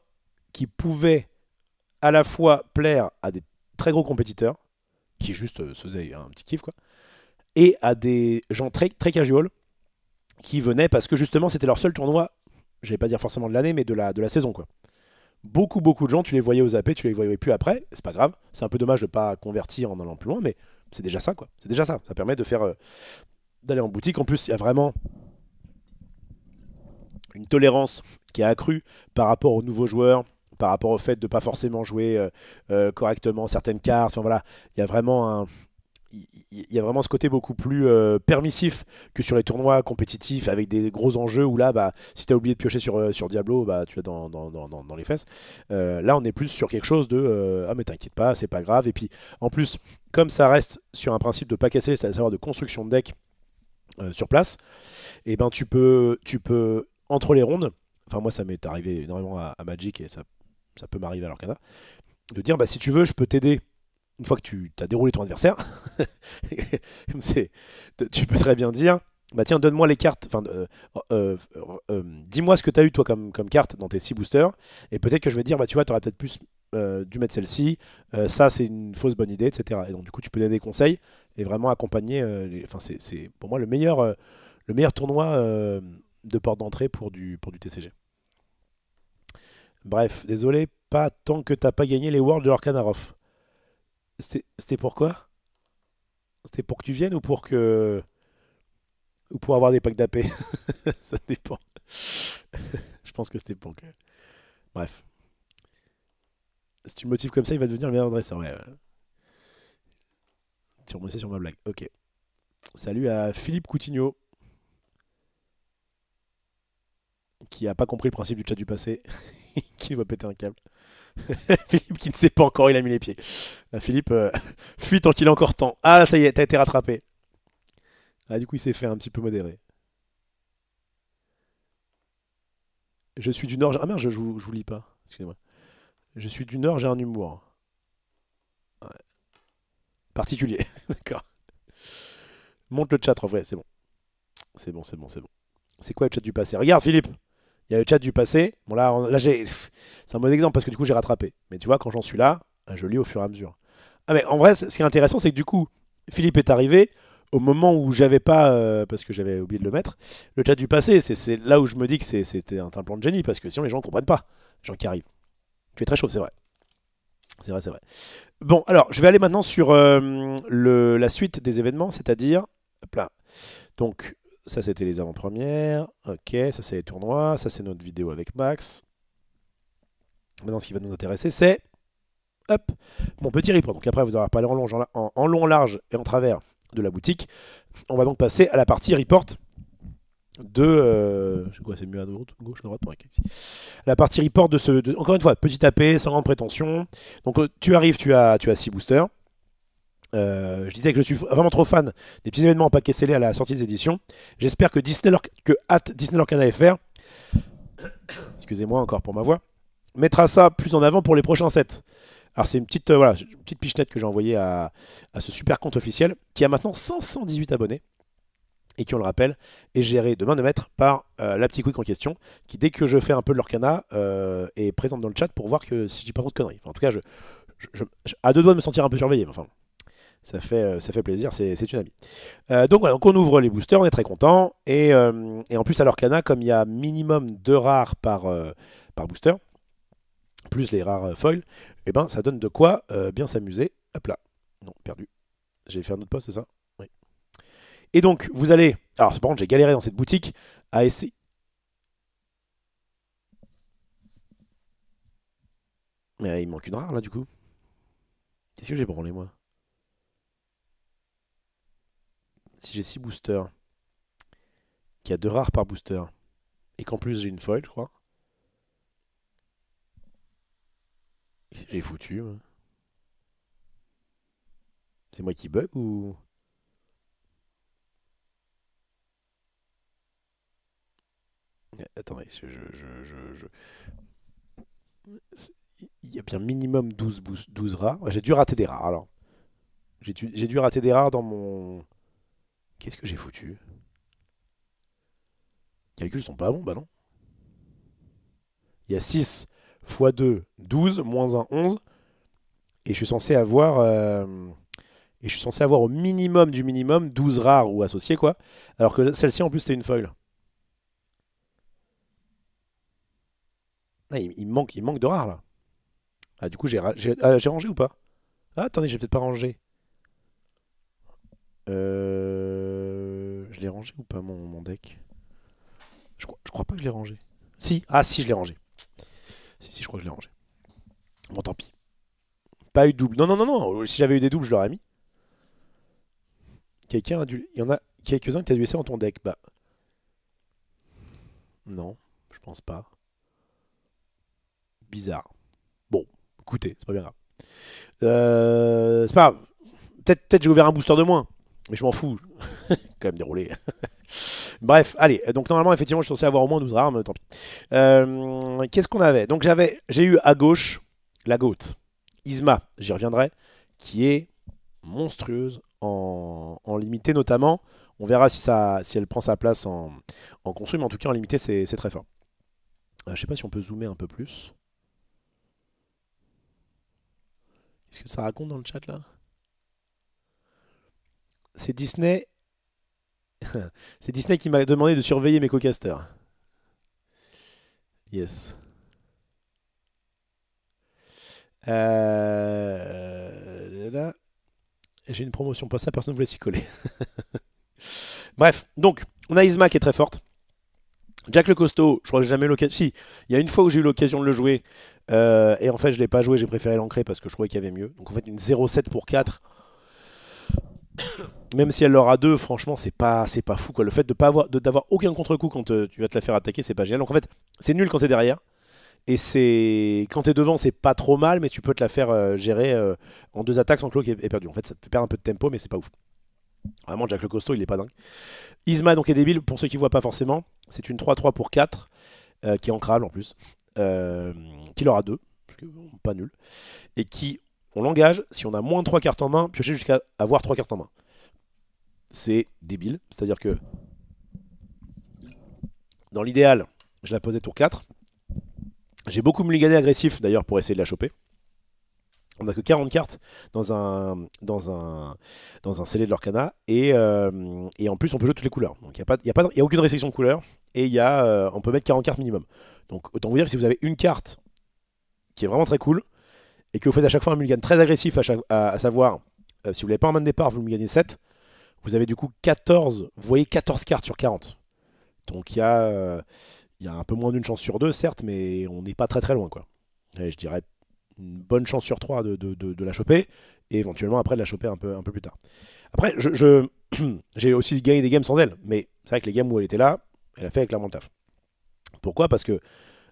qui pouvaient à la fois plaire à des très gros compétiteurs, qui juste se faisaient un petit kiff, quoi, et à des gens très, très casual, qui venaient parce que justement c'était leur seul tournoi, je vais pas dire forcément de l'année, mais de la saison, quoi. Beaucoup de gens, tu les voyais aux AP, tu les voyais plus après, c'est pas grave, c'est un peu dommage de pas convertir en allant plus loin, mais C'est déjà ça, quoi. C'est déjà ça. Ça permet de faire d'aller en boutique. En plus, il y a vraiment une tolérance qui est accrue par rapport aux nouveaux joueurs, par rapport au fait de ne pas forcément jouer correctement certaines cartes. Enfin, voilà, il y a vraiment il y a vraiment ce côté beaucoup plus permissif que sur les tournois compétitifs avec des gros enjeux où là, bah, si tu as oublié de piocher sur Diablo, bah, tu es dans les fesses. Là, on est plus sur quelque chose de ah, mais t'inquiète pas, c'est pas grave. Et puis, en plus, comme ça reste sur un principe de pas casser, c'est-à-dire de construction de deck sur place, et ben tu peux entre les rondes, enfin moi ça m'est arrivé énormément à Magic et ça peut m'arriver à l'Arcana, de dire bah si tu veux je peux t'aider une fois que tu as déroulé ton adversaire. Tu peux très bien dire bah tiens donne-moi les cartes, enfin dis-moi ce que tu as eu toi comme carte dans tes 6 boosters et peut-être que je vais dire bah tu vois tu aurais peut-être plus dû mettre celle-ci, ça c'est une fausse bonne idée, etc. Et donc du coup tu peux donner des conseils et vraiment accompagner enfin c'est pour moi le meilleur tournoi de porte d'entrée pour du TCG. Bref, désolé, pas tant que t'as pas gagné les Worlds de l'Orkanaroff. C'était pourquoi? C'était pour que tu viennes ou pour avoir des packs d'AP? Ça dépend. Je pense que c'était pour que. Bref. Si tu le motives comme ça, il va devenir le meilleur dresseur. Ouais, ouais. Tu remontes sur ma blague. Ok. Salut à Philippe Coutinho, qui a pas compris le principe du chat du passé, qui va péter un câble. Philippe qui ne sait pas encore, il a mis les pieds. Philippe, fuis tant qu'il est encore temps. Ah là, ça y est, t'as été rattrapé. Ah, du coup, il s'est fait un petit peu modérer. Je suis du Nord. Ah merde, je vous lis pas. Excusez-moi. Je suis du Nord, j'ai un humour. Ouais. Particulier. D'accord. Monte le chat, en vrai, c'est bon. C'est bon, c'est bon, c'est bon. C'est quoi le chat du passé? Regarde, Philippe. Il y a le chat du passé. Bon, là j'ai. C'est un bon exemple parce que du coup, j'ai rattrapé. Mais tu vois, quand j'en suis là, je lis au fur et à mesure. Ah, mais en vrai, ce qui est intéressant, c'est que du coup, Philippe est arrivé au moment où j'avais pas, parce que j'avais oublié de le mettre, le chat du passé. C'est là où je me dis que c'était un plan de génie parce que sinon, les gens ne comprennent pas. Les gens qui arrivent. Tu es très chaud, c'est vrai. C'est vrai, c'est vrai. Bon, alors, je vais aller maintenant sur la suite des événements, c'est-à-dire. Hop là. Donc, ça, c'était les avant-premières. Ok, ça, c'est les tournois. Ça, c'est notre vidéo avec Max. Maintenant, ce qui va nous intéresser, c'est. Hop, mon petit report. Donc, après vous avoir parlé en long, en large et en travers de la boutique, on va donc passer à la partie report de. C'est quoi, c'est mieux à droite, gauche, à droite? Ouais, ici. La partie report de ce. Encore une fois, petit AP, sans grande prétention. Donc, tu arrives, tu as 6 boosters. Je disais que je suis vraiment trop fan des petits événements en paquet scellé à la sortie des éditions. J'espère que Disney Lorcana FR, excusez-moi encore pour ma voix, mettra ça plus en avant pour les prochains sets. Alors c'est une petite, voilà, une petite pichenette que j'ai envoyée à ce super compte officiel qui a maintenant 518 abonnés et qui, on le rappelle, est géré de main de maître par la petite quick en question qui, dès que je fais un peu de l'Orcana, est présente dans le chat pour voir que si je dis pas trop de conneries. Enfin, en tout cas, à deux doigts de me sentir un peu surveillé. Enfin, ça fait plaisir, c'est une amie. Donc voilà, donc on ouvre les boosters, on est très content. Et en plus, à l'Orcana, comme il y a minimum 2 rares par booster, plus les rares foils, et ben ça donne de quoi bien s'amuser. Hop là, non, perdu. J'ai fait un autre post, c'est ça? Oui. Et donc, vous allez. Alors, par contre, j'ai galéré dans cette boutique à essayer. Mais il me manque une rare là, du coup. Qu'est-ce que j'ai branlé, moi? Si j'ai 6 boosters, qu'il y a 2 rares par booster, et qu'en plus j'ai une foil, je crois. J'ai foutu. Moi. C'est moi qui bug ou. Attendez, il y a bien minimum 12 rares. Ouais, j'ai dû rater des rares alors. J'ai dû rater des rares dans mon. Qu'est-ce que j'ai foutu? Les calculs sont pas bons, bah non. Il y a 6 x 2, 12, moins 1, 11. Et je suis censé avoir. Et je suis censé avoir au minimum du minimum 12 rares ou associés, quoi. Alors que celle-ci, en plus, c'est une foil. Ah, il manque de rares, là. Ah, du coup, j'ai rangé ou pas? Ah, attendez, j'ai peut-être pas rangé. Je l'ai rangé ou pas mon deck? Je crois pas que je l'ai rangé. Si, ah si, je l'ai rangé. Si, je crois que je l'ai rangé. Bon, tant pis. Pas eu de double. Non, non, non, non. Si j'avais eu des doubles, je l'aurais mis. Quelqu'un a dû. Il y en a quelques-uns que tu as dû laisser dans ton deck. Bah. Non, je pense pas. Bizarre. Bon, écoutez, c'est pas bien grave. C'est pas grave. Peut-être j'ai ouvert un booster de moins. Mais je m'en fous. Quand même déroulé. Bref, allez. Donc normalement, effectivement, je suis censé avoir au moins 12 armes. Tant pis. Qu'est-ce qu'on avait? Donc j'ai eu à gauche la goat. Isma, j'y reviendrai. Qui est monstrueuse en limité notamment. On verra si elle prend sa place en construit. Mais en tout cas, en limité, c'est très fort. Je sais pas si on peut zoomer un peu plus. Qu'est-ce que ça raconte dans le chat là? C'est Disney. C'est Disney qui m'a demandé de surveiller mes co-casters. Yes. Là. J'ai une promotion, pas ça, personne ne voulait s'y coller. Bref, donc, on a Isma qui est très forte. Jack le Costaud, je crois que j'ai jamais eu l'occasion. Si, il y a une fois où j'ai eu l'occasion de le jouer. Et en fait, je ne l'ai pas joué, j'ai préféré l'ancrer parce que je trouvais qu'il y avait mieux. Donc en fait, une 0,7 pour 4. Même si elle l'aura 2, franchement, c'est pas fou quoi. Le fait de pas d'avoir aucun contre-coup quand tu vas te la faire attaquer, c'est pas génial. Donc en fait, c'est nul quand t'es derrière. Et quand t'es devant, c'est pas trop mal, mais tu peux te la faire gérer en 2 attaques sans que l'autre est perdu. En fait, ça te fait perdre un peu de tempo, mais c'est pas ouf. Vraiment, Jack le Costaud, il est pas dingue. Isma donc est débile, pour ceux qui voient pas forcément. C'est une 3-3 pour 4, qui est ancrable en plus. Qui l'aura 2, parce que pas nul. Et qui, on l'engage, si on a moins de 3 cartes en main, piocher jusqu'à avoir 3 cartes en main. C'est débile, c'est-à-dire que dans l'idéal, je la posais tour 4. J'ai beaucoup mulligané agressif d'ailleurs pour essayer de la choper. On n'a que 40 cartes dans un scellé de l'Orcana et en plus on peut jouer toutes les couleurs. Donc il n'y a aucune restriction de couleur et on peut mettre 40 cartes minimum. Donc autant vous dire que si vous avez une carte qui est vraiment très cool et que vous faites à chaque fois un mulligan très agressif, à savoir si vous l'avez pas en main de départ, vous mulliganez 7. Vous avez du coup 14, vous voyez 14 cartes sur 40. Donc il y a un peu moins d'une chance sur 2, certes, mais on n'est pas très très loin, quoi. Et je dirais une bonne chance sur 3 de la choper, et éventuellement après de la choper un peu plus tard. Après, j'ai aussi gagné des games sans elle, mais c'est vrai que les games où elle était là, elle a fait clairement le taf. Pourquoi? Parce que,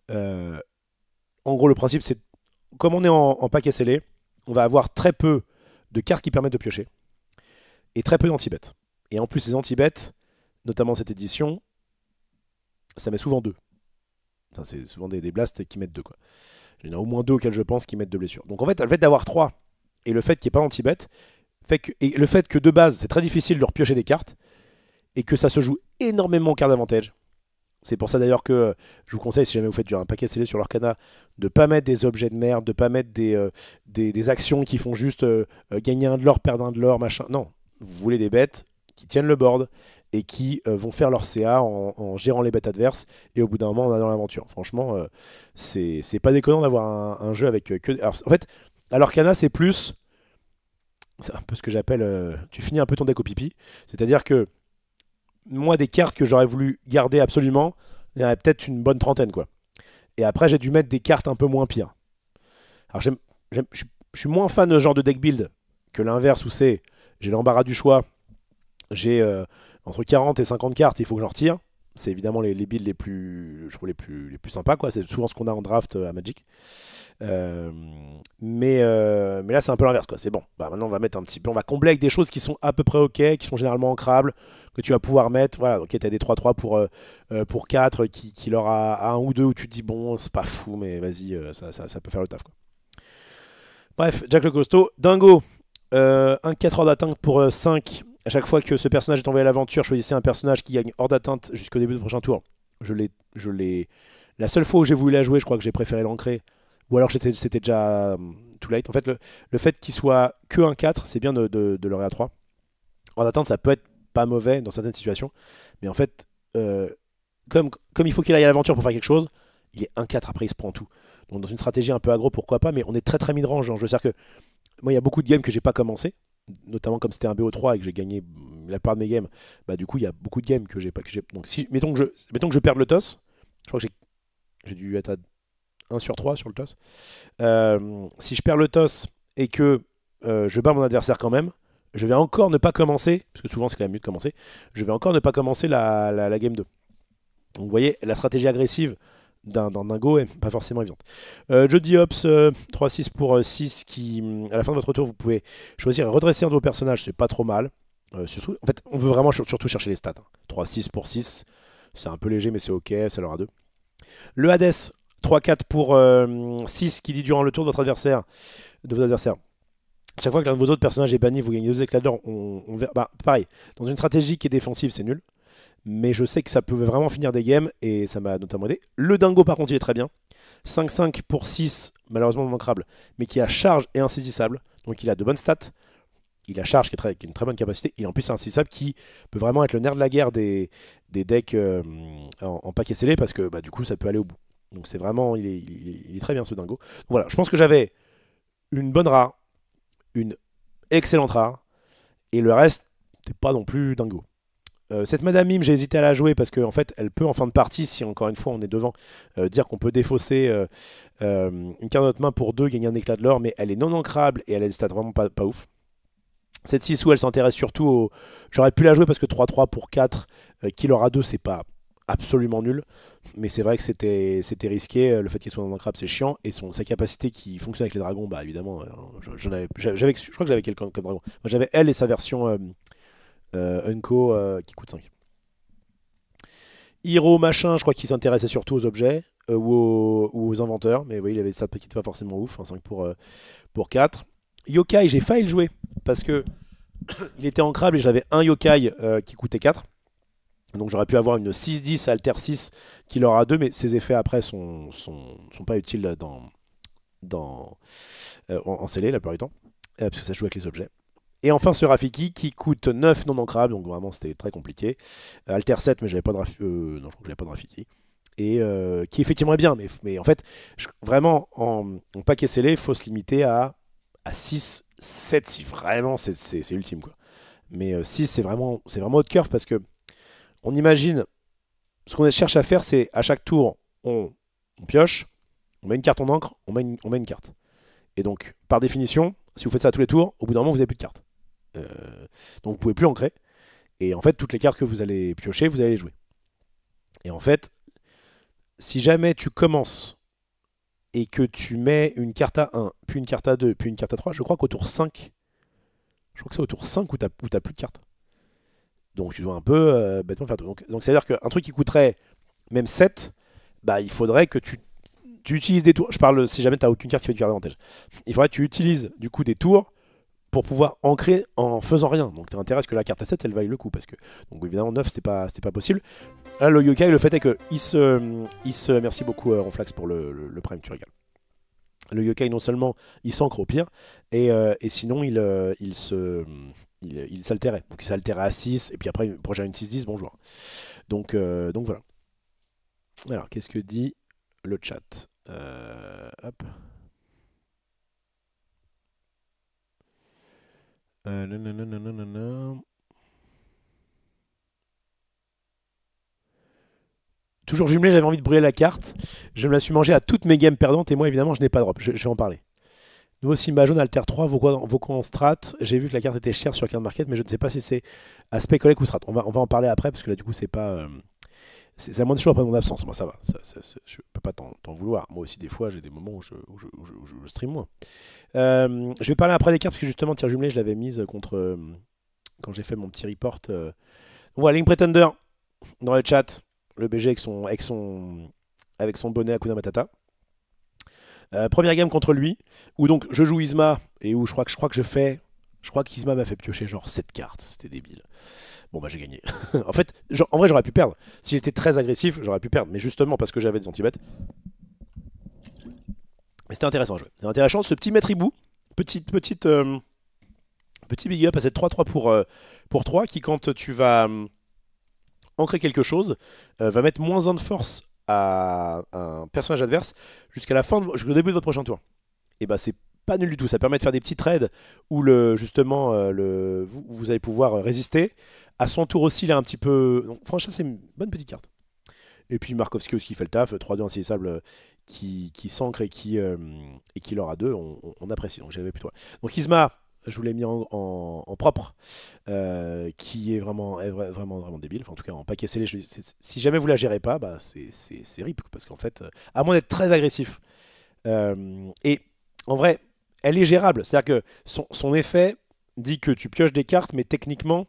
en gros, le principe, c'est, comme on est en paquet scellé, on va avoir très peu de cartes qui permettent de piocher, et très peu d'anti-bêtes. Et en plus, les anti-bêtes, notamment cette édition, ça met souvent 2. Enfin, c'est souvent des blasts qui mettent 2, quoi. Il y en a au moins 2 auxquels je pense qui mettent 2 blessures. Donc en fait, le fait d'avoir 3 et le fait qu'il n'y ait pas d'anti-bête, et le fait que de base, c'est très difficile de leur piocher des cartes, et que ça se joue énormément en carte d'avantage. C'est pour ça d'ailleurs que je vous conseille, si jamais vous faites un paquet scellé sur l'Arcana, de ne pas mettre des objets de merde, de ne pas mettre des actions qui font juste gagner un de l'or, perdre un de l'or, machin. Non, vous voulez des bêtes qui tiennent le board et qui vont faire leur CA en gérant les bêtes adverses, et au bout d'un moment on a dans l'aventure. Franchement, c'est pas déconnant d'avoir un jeu avec que... Alors, en fait, à l'Arcana c'est plus... C'est un peu ce que j'appelle... tu finis un peu ton deck au pipi, c'est-à-dire que moi des cartes que j'aurais voulu garder absolument, il y en a peut-être une bonne trentaine, quoi. Et après j'ai dû mettre des cartes un peu moins pires. Alors je suis moins fan de ce genre de deck build que l'inverse où c'est j'ai l'embarras du choix, j'ai entre 40 et 50 cartes, il faut que j'en retire. C'est évidemment les builds les plus sympas, quoi. C'est souvent ce qu'on a en draft à Magic. Mais là c'est un peu l'inverse, quoi. C'est bon. Bah, maintenant on va mettre un petit peu, on va combler avec des choses qui sont à peu près ok, qui sont généralement ancrables, que tu vas pouvoir mettre. Voilà, ok, t'as des 3-3 pour 4 qui leur a un ou deux où tu te dis bon, c'est pas fou, mais vas-y, ça peut faire le taf, quoi. Bref, Jack le Costaud, Dingo, un 4 heures d'atteinte pour 5. À chaque fois que ce personnage est envoyé à l'aventure, choisissez un personnage qui gagne hors d'atteinte jusqu'au début du prochain tour. La seule fois où j'ai voulu la jouer, je crois que j'ai préféré l'ancrer. Ou alors c'était déjà too late. En fait, le fait qu'il soit que un 4, c'est bien de le à 3. Hors d'atteinte, ça peut être pas mauvais dans certaines situations. Mais en fait, comme il faut qu'il aille à l'aventure pour faire quelque chose, il est 1-4, après il se prend tout. Donc dans une stratégie un peu aggro, pourquoi pas, mais on est très très mid-range dans le jeu. C'est-à-dire que moi, il y a beaucoup de games que j'ai pas commencé. notamment comme c'était un BO3 et que j'ai gagné la part de mes games, bah du coup il y a beaucoup de games que j'ai pas. Donc si, mettons que je perde le toss, je crois que j'ai dû être à 1 sur 3 sur le toss. Si je perds le toss et que je bats mon adversaire quand même, je vais encore ne pas commencer, parce que souvent c'est quand même mieux de commencer, je vais encore ne pas commencer la game 2. Donc vous voyez, la stratégie agressive d'un dingo est pas forcément évidente. Jody Hops, 3-6 pour 6, qui à la fin de votre tour, vous pouvez choisir et redresser un de vos personnages, c'est pas trop mal. En fait, on veut vraiment surtout chercher les stats. 3-6 pour 6, c'est un peu léger, mais c'est ok, ça leur a 2. Le Hades, 3-4 pour 6, qui dit durant le tour de vos adversaires. Chaque fois que l'un de vos autres personnages est banni, vous gagnez 2 éclats d'or. Bah, pareil, dans une stratégie qui est défensive, c'est nul. Mais je sais que ça pouvait vraiment finir des games et ça m'a notamment aidé. Le dingo, par contre, il est très bien. 5-5 pour 6, malheureusement non manquable, mais qui a charge et insaisissable. Donc il a de bonnes stats. Il a charge qui a une très bonne capacité. Il a en plus un insaisissable qui peut vraiment être le nerf de la guerre des decks en paquet scellé parce que bah, du coup ça peut aller au bout. Donc c'est vraiment, il est très bien ce dingo. Donc, voilà, je pense que j'avais une bonne rare, une excellente rare, et le reste, c'est pas non plus dingo. Cette Madame Mime, j'ai hésité à la jouer parce qu'en fait, elle peut en fin de partie, si encore une fois on est devant, dire qu'on peut défausser une carte de notre main pour 2, gagner un éclat de l'or, mais elle est non ancrable et elle a des stats vraiment pas ouf. Cette Sissou, elle s'intéresse surtout au. J'aurais pu la jouer parce que 3-3 pour 4, kill aura 2, c'est pas absolument nul, mais c'est vrai que c'était risqué. Le fait qu'il soit non ancrable, c'est chiant, et sa capacité qui fonctionne avec les dragons, bah évidemment, je crois que j'avais quelqu'un comme dragon. Moi j'avais elle et sa version. Unco qui coûte 5. Hiro machin, je crois qu'il s'intéressait surtout aux objets ou aux inventeurs, mais oui, il avait ça qui n'était pas forcément ouf, 5 pour 4. Yokai, j'ai failli le jouer parce que il était ancrable et j'avais un yokai qui coûtait 4. Donc j'aurais pu avoir une 6-10 alter 6 qui leur a 2, mais ses effets après sont pas utiles en scellé la plupart du temps, parce que ça joue avec les objets. Et enfin ce Rafiki qui coûte 9 non ancrables, donc vraiment c'était très compliqué. Alter 7, mais j'avais pas de Rafiki. Non, je crois que j'avais pas de Rafiki. Et qui effectivement est bien, mais en fait, vraiment en paquet scellé, il faut se limiter à 6, 7 si vraiment c'est ultime quoi. Mais 6 c'est vraiment haut de curve parce que on imagine, ce qu'on cherche à faire c'est à chaque tour on pioche, on met une carte en encre, on met une carte. Et donc par définition, si vous faites ça à tous les tours, au bout d'un moment vous n'avez plus de cartes. Donc vous pouvez plus ancrer. Et en fait, toutes les cartes que vous allez piocher, vous allez les jouer. Et en fait, si jamais tu commences et que tu mets une carte à 1, puis une carte à 2, puis une carte à 3, je crois qu'au tour 5, je crois que c'est au tour 5 où tu n'as plus de cartes. Donc tu dois un peu bêtement faire tout. Donc c'est-à-dire qu'un truc qui coûterait même 7, bah, il faudrait que tu utilises des tours. Je parle si jamais tu n'as aucune carte qui fait du carte d'avantage. Il faudrait que tu utilises du coup des tours pour pouvoir ancrer en faisant rien. Donc t'as intérêt à ce que la carte à 7 elle vaille le coup parce que donc évidemment 9 c'était pas possible. Là le yokai, le fait est que merci beaucoup Ronflax pour le prime, tu régales. Le yokai non seulement il s'ancre au pire et sinon il s'altérait. Donc il s'altérait à 6 et puis après prochain une 6-10 bonjour. Donc voilà. Alors qu'est-ce que dit le chat? Hop. Toujours jumelé, j'avais envie de brûler la carte. Je me la suis mangée à toutes mes games perdantes et moi évidemment je n'ai pas de drop. Je vais en parler. Nouveau Simba jaune Alter 3, Voko en strat. J'ai vu que la carte était chère sur Card Market, mais je ne sais pas si c'est aspect collect ou strat. On va en parler après parce que là du coup c'est pas. C'est à moins de choses après mon absence. Moi ça va. Je peux pas t'en vouloir. Moi aussi des fois j'ai des moments où je stream moins. Je vais parler après des cartes parce que justement tir jumelé je l'avais mise contre quand j'ai fait mon petit report. On voit Link Pretender dans le chat, le BG avec son bonnet Hakuna Matata. Première game contre lui où donc je joue Isma et où je crois qu'Isma m'a fait piocher genre 7 cartes, c'était débile. Bon bah j'ai gagné. En vrai j'aurais pu perdre. S'il était très agressif, j'aurais pu perdre, mais justement parce que j'avais des anti-bêtes. Mais c'était intéressant à jouer. C'était intéressant ce petit maître hibou. Petit big up à cette 3-3 pour 3 qui, quand tu vas ancrer quelque chose, va mettre moins 1 de force à un personnage adverse jusqu'au début de votre prochain tour. Et bah c'est pas nul du tout. Ça permet de faire des petits trades où justement vous allez pouvoir résister. À son tour aussi, il a un petit peu. Donc, franchement, c'est une bonne petite carte. Et puis Markovski aussi qui fait le taf, 3-2 insaisissable qui s'ancre et qui leur a 2, on apprécie. Donc j'avais plutôt. Donc Isma, je vous l'ai mis en propre, qui est vraiment débile. Enfin, en tout cas, en paquet scellé, si jamais vous la gérez pas, bah, c'est rip. Parce qu'en fait, à moins d'être très agressif, et en vrai, elle est gérable. C'est-à-dire que son effet dit que tu pioches des cartes, mais techniquement,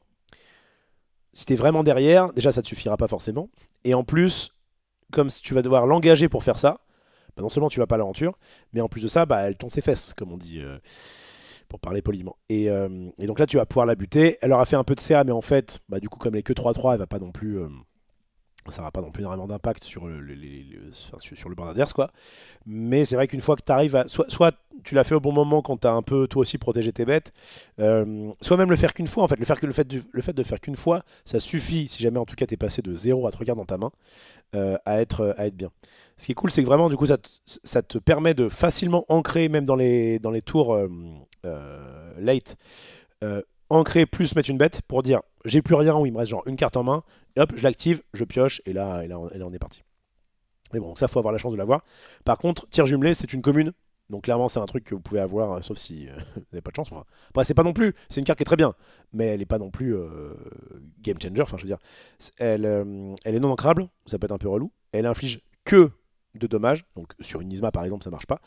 si tu es vraiment derrière, déjà ça ne te suffira pas forcément. Et en plus, comme tu vas devoir l'engager pour faire ça, bah non seulement tu vas pas à l'aventure, mais en plus de ça, bah, elle tombe ses fesses, comme on dit, pour parler poliment. Et donc là, tu vas pouvoir la buter. Elle aura fait un peu de CA, mais en fait, bah, du coup, comme elle est que 3-3, elle va pas non plus. Ça n'aura pas non plus énormément d'impact sur sur le bord adverse, quoi. Mais c'est vrai qu'une fois que tu arrives à. Soit tu l'as fait au bon moment quand tu as un peu toi aussi protégé tes bêtes, soit même le faire qu'une fois, en fait. Le fait de faire qu'une fois, ça suffit, si jamais en tout cas tu es passé de 0 à 3 cartes dans ta main, à être bien. Ce qui est cool, c'est que vraiment, du coup, ça te permet de facilement ancrer, même dans les tours late, ancrer plus mettre une bête pour dire j'ai plus rien ou il me reste genre une carte en main, et hop, je l'active, je pioche, et là on est parti. Mais bon, ça, faut avoir la chance de l'avoir. Par contre, tir jumelé, c'est une commune. Donc clairement, c'est un truc que vous pouvez avoir, sauf si vous n'avez pas de chance. Enfin, après, c'est pas non plus. C'est une carte qui est très bien, mais elle n'est pas non plus game changer. Enfin, je veux dire, elle est non ancrable. Ça peut être un peu relou. Elle inflige que de dommages. Donc sur une Nisma, par exemple, ça marche pas.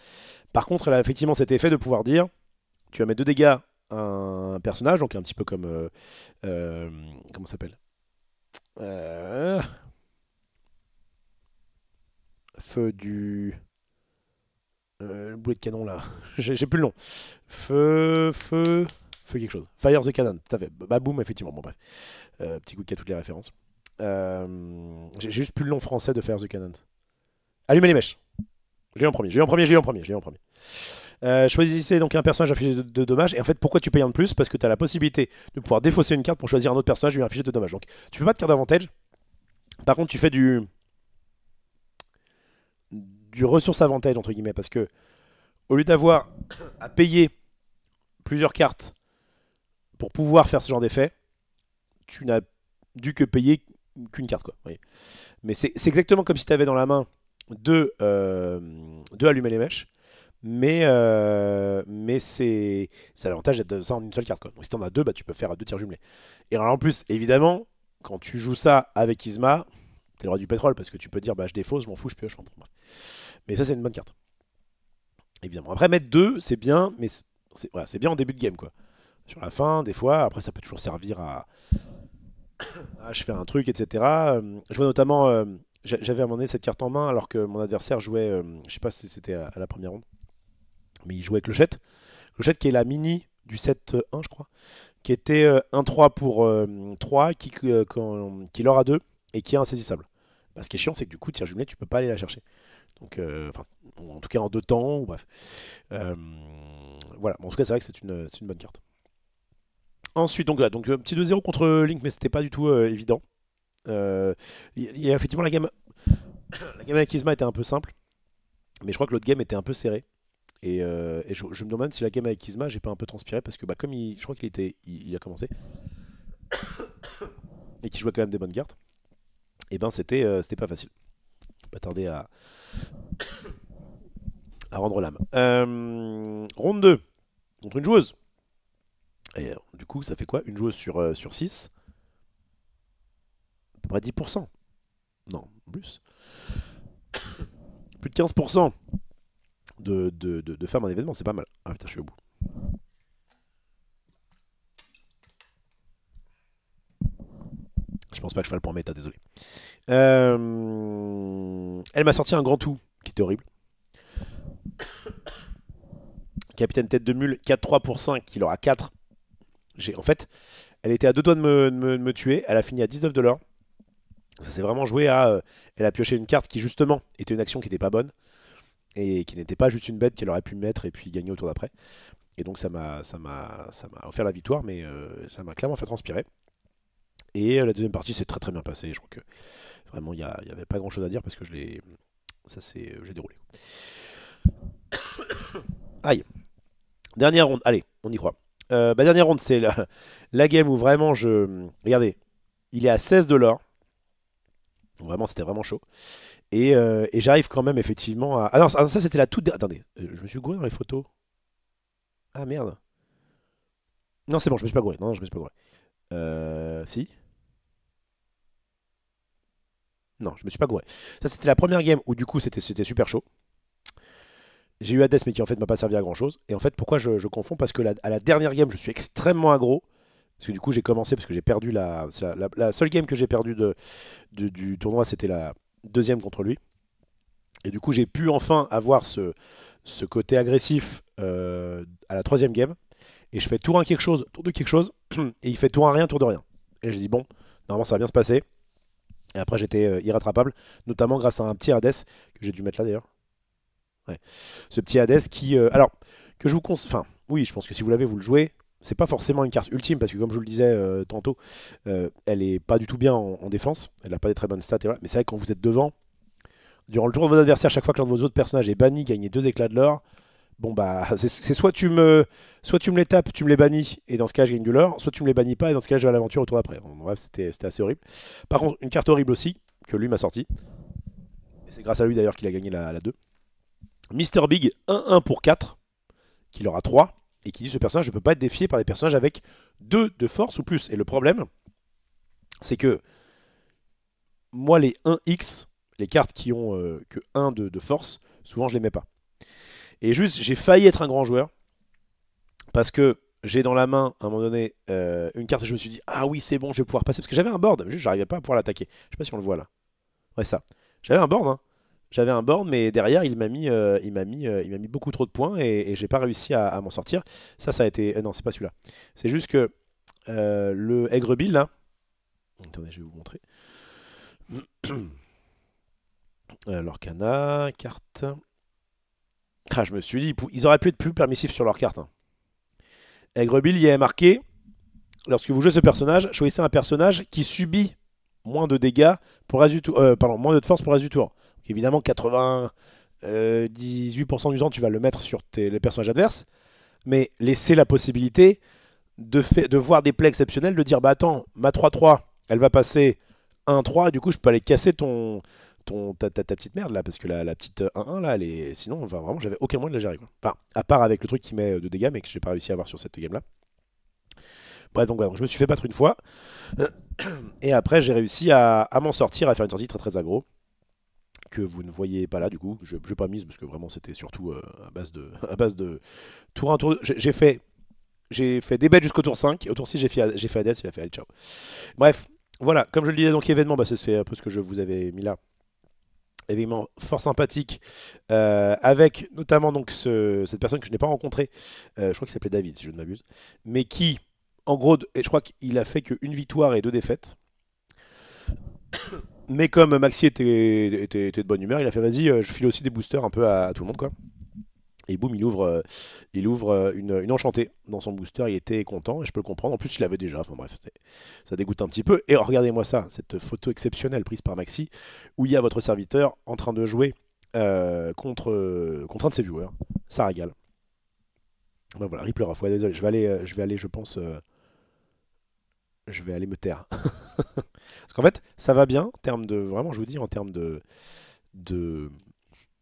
Par contre, elle a effectivement cet effet de pouvoir dire, tu vas mettre 2 dégâts à un personnage, donc un petit peu comme comment ça s'appelle, feu du le boulet de canon là, j'ai plus le nom. Feu quelque chose. Fire the Cannon, tout à fait. Bah boum, effectivement. Bon bref, petit coup de toutes les références. J'ai juste plus le nom français de Fire the Cannon. Allumer les mèches. Je l'ai en premier, je l'ai en premier, je l'ai en premier, je l'ai en premier. Choisissez donc un personnage infligé de dommages. Et en fait, pourquoi tu payes un de plus? Parce que tu as la possibilité de pouvoir défausser une carte pour choisir un autre personnage et lui infliger de dommages. Donc tu fais pas de carte d'avantage. Par contre, tu fais du ressource avantage entre guillemets, parce que au lieu d'avoir à payer plusieurs cartes pour pouvoir faire ce genre d'effet, tu n'as dû que payer qu'une carte, quoi. Oui. Mais c'est exactement comme si tu avais dans la main deux allumer les mèches, mais c'est l'avantage d'être ça en une seule carte, quoi. Donc si tu en as deux, bah, tu peux faire 2 tirs jumelés. Et alors en plus, évidemment, quand tu joues ça avec Isma, t'es le roi du pétrole, parce que tu peux dire bah je défausse, je m'en fous, je pioche. Mais ça, c'est une bonne carte. Évidemment. Après, mettre 2, c'est bien, mais voilà, c'est bien en début de game, quoi. Sur la fin, des fois, après, ça peut toujours servir à je fais un truc, etc. Je vois notamment, j'avais à un moment donné cette carte en main, alors que mon adversaire jouait, je sais pas si c'était à la première ronde, mais il jouait Clochette. Clochette qui est la mini du 7-1, je crois, qui était 1-3 pour 3, qui leur a 2, et qui est insaisissable. Bah, ce qui est chiant, c'est que du coup, tir jumelé, tu peux pas aller la chercher. Donc, en tout cas en 2 temps, ou bref. Voilà, bon, en tout cas, c'est vrai que c'est une bonne carte. Ensuite, donc, voilà, donc petit 2-0 contre Link, mais c'était pas du tout évident. Il y a effectivement la game avec Isma était un peu simple, mais je crois que l'autre game était un peu serré. Et je me demande si la game avec Isma, j'ai pas un peu transpiré, parce que bah, comme je crois il a commencé, et qu'il jouait quand même des bonnes cartes, et ben c'était pas facile. Pas tarder à rendre l'âme. Ronde 2, contre une joueuse. Et du coup, ça fait quoi? Une joueuse sur 6? À peu près 10%. Non, plus. Plus de 15% de femmes en événement, c'est pas mal. Ah putain, je suis au bout. Je pense pas que je fasse le point méta, désolé. Elle m'a sorti un grand tout qui était horrible. Capitaine tête de mule, 4-3 pour 5, il aura 4. En fait, elle était à 2 doigts de me tuer. Elle a fini à 19 $. Ça s'est vraiment joué à... elle a pioché une carte qui justement était une action qui n'était pas bonne. Et qui n'était pas juste une bête qu'elle aurait pu mettre et puis gagner au tour d'après. Et donc ça m'a offert la victoire, mais ça m'a clairement fait transpirer. Et la deuxième partie s'est très très bien passée. Je crois que vraiment il n'y avait pas grand chose à dire parce que j'ai déroulé. Aïe. Dernière ronde, allez, on y croit. Dernière ronde, c'est la game où vraiment je... Regardez, il est à 16 de l'or. Vraiment, c'était vraiment chaud. Et j'arrive quand même effectivement à... Ah non, ça c'était la toute... Attendez, je me suis gouré dans les photos. Ah merde. Non, c'est bon, je me suis pas gouré. Non, je me suis pas gouré. Si. Non, je me suis pas gouré. Ça, c'était la première game où du coup, c'était super chaud. J'ai eu Hades, mais qui en fait m'a pas servi à grand chose. Et en fait, pourquoi je confonds? Parce que à la dernière game, je suis extrêmement aggro. Parce que du coup, j'ai commencé, parce que j'ai perdu la... c'est la seule game que j'ai perdu du tournoi, c'était la deuxième contre lui. Et du coup, j'ai pu enfin avoir ce côté agressif à la troisième game. Et je fais tour 1 quelque chose, tour 2 quelque chose. Et il fait tour 1 rien, tour de rien. Et j'ai dit, bon, normalement, ça va bien se passer. Et après, j'étais irrattrapable, notamment grâce à un petit Hades, que j'ai dû mettre là d'ailleurs. Ouais. Ce petit Hades qui. Alors, que je vous conseille. Enfin, oui, je pense que si vous l'avez, vous le jouez. C'est pas forcément une carte ultime parce que, comme je vous le disais tantôt, elle est pas du tout bien en défense. Elle a pas des très bonnes stats. Et voilà. Mais c'est vrai que quand vous êtes devant, durant le tour de votre adversaire, chaque fois que l'un de vos autres personnages est banni, gagnez 2 éclats de l'or. Bon, bah, c'est soit tu me les tapes, tu me les bannis, et dans ce cas, je gagne de l'or, soit tu me les bannis pas, et dans ce cas, je vais à l'aventure au tour d'après. Bon, bref, c'était assez horrible. Par contre, une carte horrible aussi, que lui m'a sorti. Et c'est grâce à lui d'ailleurs qu'il a gagné la 2. Mister Big, 1-1 pour 4, qu'il aura 3, et qui dit ce personnage ne peut pas être défié par des personnages avec 2 de force ou plus. Et le problème, c'est que moi, les 1x, les cartes qui ont que 1 de force, souvent je les mets pas. Et juste, j'ai failli être un grand joueur, parce que j'ai dans la main, à un moment donné, une carte et je me suis dit, ah oui, c'est bon, je vais pouvoir passer. Parce que j'avais un board, mais juste, j'arrivais pas à pouvoir l'attaquer. Je sais pas si on le voit là. Ouais, ça. J'avais un board, hein. J'avais un board, mais derrière, il m'a mis beaucoup trop de points et j'ai pas réussi à m'en sortir. Ça a été. Non, c'est pas celui-là. C'est juste que le Aigre Bill, là. Attendez, je vais vous montrer. Lorcana, carte. Ah, je me suis dit, ils auraient pu être plus permissifs sur leur carte, hein. Aigre Bill, il y a marqué, lorsque vous jouez ce personnage, choisissez un personnage qui subit moins de dégâts pour le reste du tour, pardon, moins de force pour le reste du tour. Donc, évidemment, 98% du temps, tu vas le mettre sur les personnages adverses, mais laisser la possibilité de voir des plays exceptionnels, de dire, bah attends, ma 3-3, elle va passer 1-3, et du coup, je peux aller casser ta petite merde là, parce que la petite 1-1 là, elle est... sinon, enfin, vraiment, j'avais aucun moyen de la gérer, quoi. Enfin, à part avec le truc qui met de dégâts, mais que j'ai pas réussi à avoir sur cette game là. Bref, donc, voilà, donc je me suis fait battre une fois. Et après, j'ai réussi à m'en sortir, à faire une sortie très très aggro. Que vous ne voyez pas là, du coup. Je n'ai pas mise parce que vraiment, c'était surtout à base de tour 1, tour 2. J'ai fait des bêtes jusqu'au tour 5. Au tour 6, j'ai fait Hades, il a fait allez, ciao. Bref, voilà. Comme je le disais, donc événement, bah, c'est un peu ce que je vous avais mis là. Événement fort sympathique, avec notamment donc cette personne que je n'ai pas rencontrée, je crois qu'il s'appelait David si je ne m'abuse, mais qui, en gros, je crois qu'il a fait qu'une victoire et 2 défaites. Mais comme Maxi était de bonne humeur, il a fait vas-y, je file aussi des boosters un peu à tout le monde, quoi. Et boum, il ouvre une enchantée dans son booster. Il était content et je peux le comprendre. En plus, il avait déjà. Enfin bref, ça dégoûte un petit peu. Et regardez-moi ça, cette photo exceptionnelle prise par Maxi, où il y a votre serviteur en train de jouer contre un de ses viewers. Ça régale. Ben voilà, Reaper off. Ouais, désolé, je vais aller, je pense, je vais aller me taire. Parce qu'en fait, ça va bien en termes de, vraiment, je vous dis, en termes de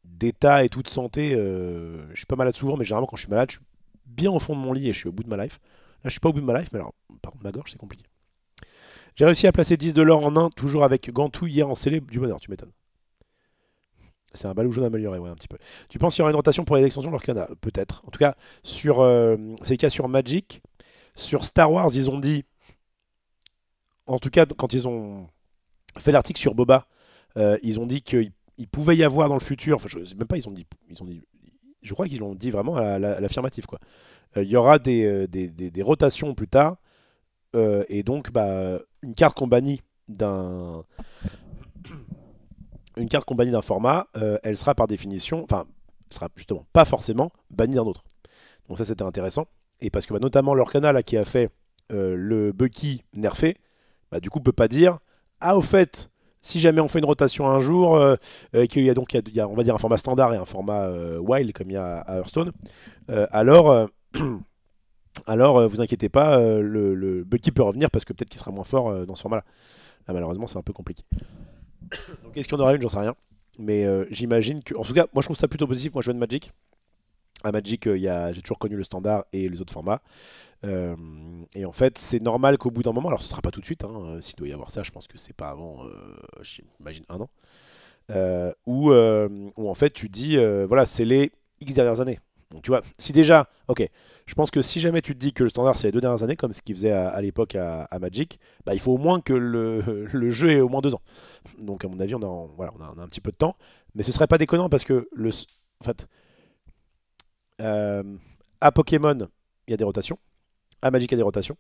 d'état et tout de santé. Je suis pas malade souvent, mais généralement quand je suis malade, je suis bien au fond de mon lit et je suis au bout de ma life. Là, je suis pas au bout de ma life, mais alors, par contre, ma gorge, c'est compliqué. J'ai réussi à placer 10 de l'or en 1, toujours avec Gantou hier en scellé du bonheur, tu m'étonnes. C'est un balou jaune amélioré, ouais, un petit peu. Tu penses qu'il y aura une rotation pour les extensions de l'Orcana? Peut-être. En tout cas, c'est le cas sur Magic. Sur Star Wars, ils ont dit, en tout cas, quand ils ont fait l'article sur Boba, ils ont dit qu'il pouvait y avoir dans le futur, enfin, je sais même pas, ils ont dit, je crois qu'ils l'ont dit vraiment à l'affirmatif, quoi. Il y aura des rotations plus tard, et donc bah, une carte qu'on bannit d'un format, elle sera par définition, enfin, elle sera justement pas forcément bannie d'un autre. Donc ça c'était intéressant, et parce que bah, notamment l'Orcana là qui a fait le Bucky nerfé, bah, du coup peut pas dire, ah au fait, si jamais on fait une rotation un jour, qu'il y a donc on va dire un format standard et un format wild comme il y a à Hearthstone, alors alors vous inquiétez pas, le Bucky peut revenir parce que peut-être qu'il sera moins fort dans ce format-là. Là, malheureusement, c'est un peu compliqué. Donc, est-ce qu'il y en aura une? J'en sais rien. Mais j'imagine que. En tout cas, moi je trouve ça plutôt positif. Moi je viens de Magic. À Magic, j'ai toujours connu le standard et les autres formats. Euh, et en fait, c'est normal qu'au bout d'un moment, alors ce sera pas tout de suite, hein, s'il doit y avoir ça, je pense que c'est pas avant, j'imagine, un an, où en fait tu dis, voilà, c'est les X dernières années. Donc tu vois, si déjà, ok, je pense que si jamais tu te dis que le standard c'est les 2 dernières années, comme ce qu'il faisait à l'époque à Magic, bah, il faut au moins que le jeu ait au moins 2 ans. Donc à mon avis, voilà, on a un petit peu de temps, mais ce serait pas déconnant parce que en fait, euh, à Pokémon, il y a des rotations, à Magic, il y a des rotations,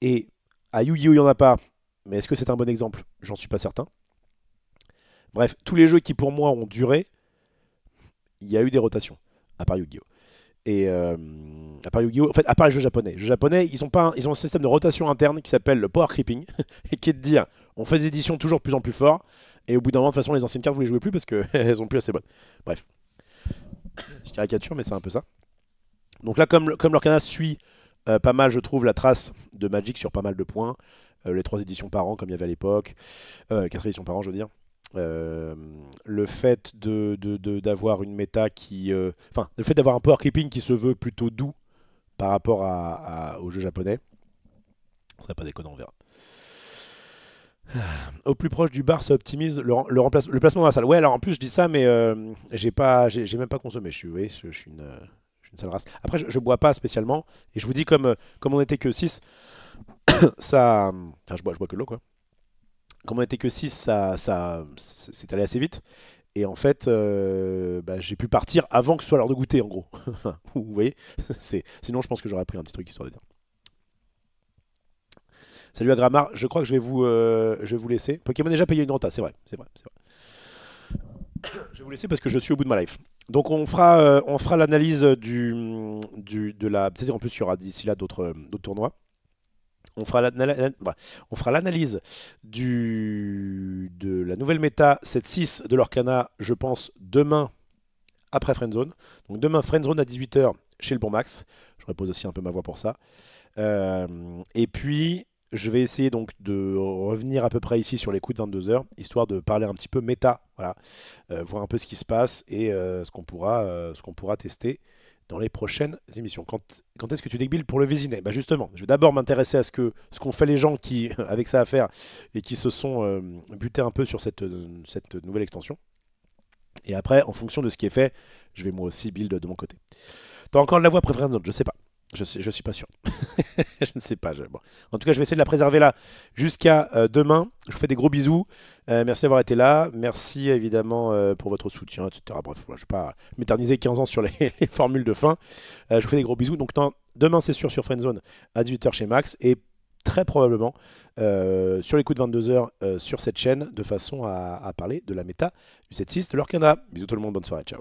et à Yu-Gi-Oh, il n'y en a pas, mais est-ce que c'est un bon exemple? J'en suis pas certain. Bref, tous les jeux qui pour moi ont duré, il y a eu des rotations, à part Yu-Gi-Oh! Et à part Yu-Gi-Oh! En fait, à part les jeux japonais. Les jeux japonais, ils ont un système de rotation interne qui s'appelle le power creeping, et qui est de dire, on fait des éditions toujours de plus en plus fort, et au bout d'un moment, de toute façon, les anciennes cartes, vous les jouez plus parce qu'elles ont plus assez bonnes. Bref, je caricature, mais c'est un peu ça. Donc là, comme l'Orcana suit pas mal, je trouve, la trace de Magic sur pas mal de points, les 3 éditions par an, comme il y avait à l'époque, 4 éditions par an, je veux dire. Euh, le fait d'avoir une méta qui. Enfin, le fait d'avoir un power creeping qui se veut plutôt doux par rapport au jeu japonais, ce serait pas déconnant, on verra. Au plus proche du bar, ça optimise le placement dans la salle. Ouais, alors en plus, je dis ça, mais j'ai même pas consommé. Oui, je suis une sale race. Après, je bois pas spécialement. Et je vous dis, comme on était que 6 ça. Enfin, je bois que de l'eau, quoi. Comme on était que 6 c'est allé assez vite. Et en fait, bah, j'ai pu partir avant que ce soit l'heure de goûter, en gros. Vous voyez. Sinon, je pense que j'aurais pris un petit truc histoire de dire. Salut à Grammar, je crois que je vais vous laisser. Pokémon a déjà payé une renta, c'est vrai, c'est vrai, c'est vrai. Je vais vous laisser parce que je suis au bout de ma life. Donc on fera l'analyse de la. Peut-être en plus il y aura d'ici là d'autres tournois. Voilà. On fera l'analyse de la nouvelle méta 7-6 de l'Orcana, je pense, demain après Friendzone. Donc demain, Friendzone à 18h chez le bon Max. Je repose aussi un peu ma voix pour ça. Et puis, je vais essayer donc de revenir à peu près ici sur les coups de 22h, histoire de parler un petit peu méta, voilà, voir un peu ce qui se passe et ce qu'on pourra tester dans les prochaines émissions. Quand est-ce que tu débiles pour le Vésinet? Bah justement, je vais d'abord m'intéresser à ce qu'ont fait les gens qui, avec ça à faire, et qui se sont butés un peu sur cette nouvelle extension. Et après, en fonction de ce qui est fait, je vais moi aussi build de mon côté. T'as encore de la voix préférée d'un autre? Je sais pas. Je suis pas sûr. Je ne sais pas. Bon. En tout cas, je vais essayer de la préserver là jusqu'à demain. Je vous fais des gros bisous. Merci d'avoir été là. Merci évidemment pour votre soutien, etc. Bref, je ne vais pas m'éterniser 15 ans sur les formules de fin. Je vous fais des gros bisous. Donc demain, c'est sûr sur Friendzone à 18h chez Max. Et très probablement sur les coups de 22h sur cette chaîne de façon à parler de la méta du 7-6 de l'Orcana. Bisous tout le monde. Bonne soirée. Ciao.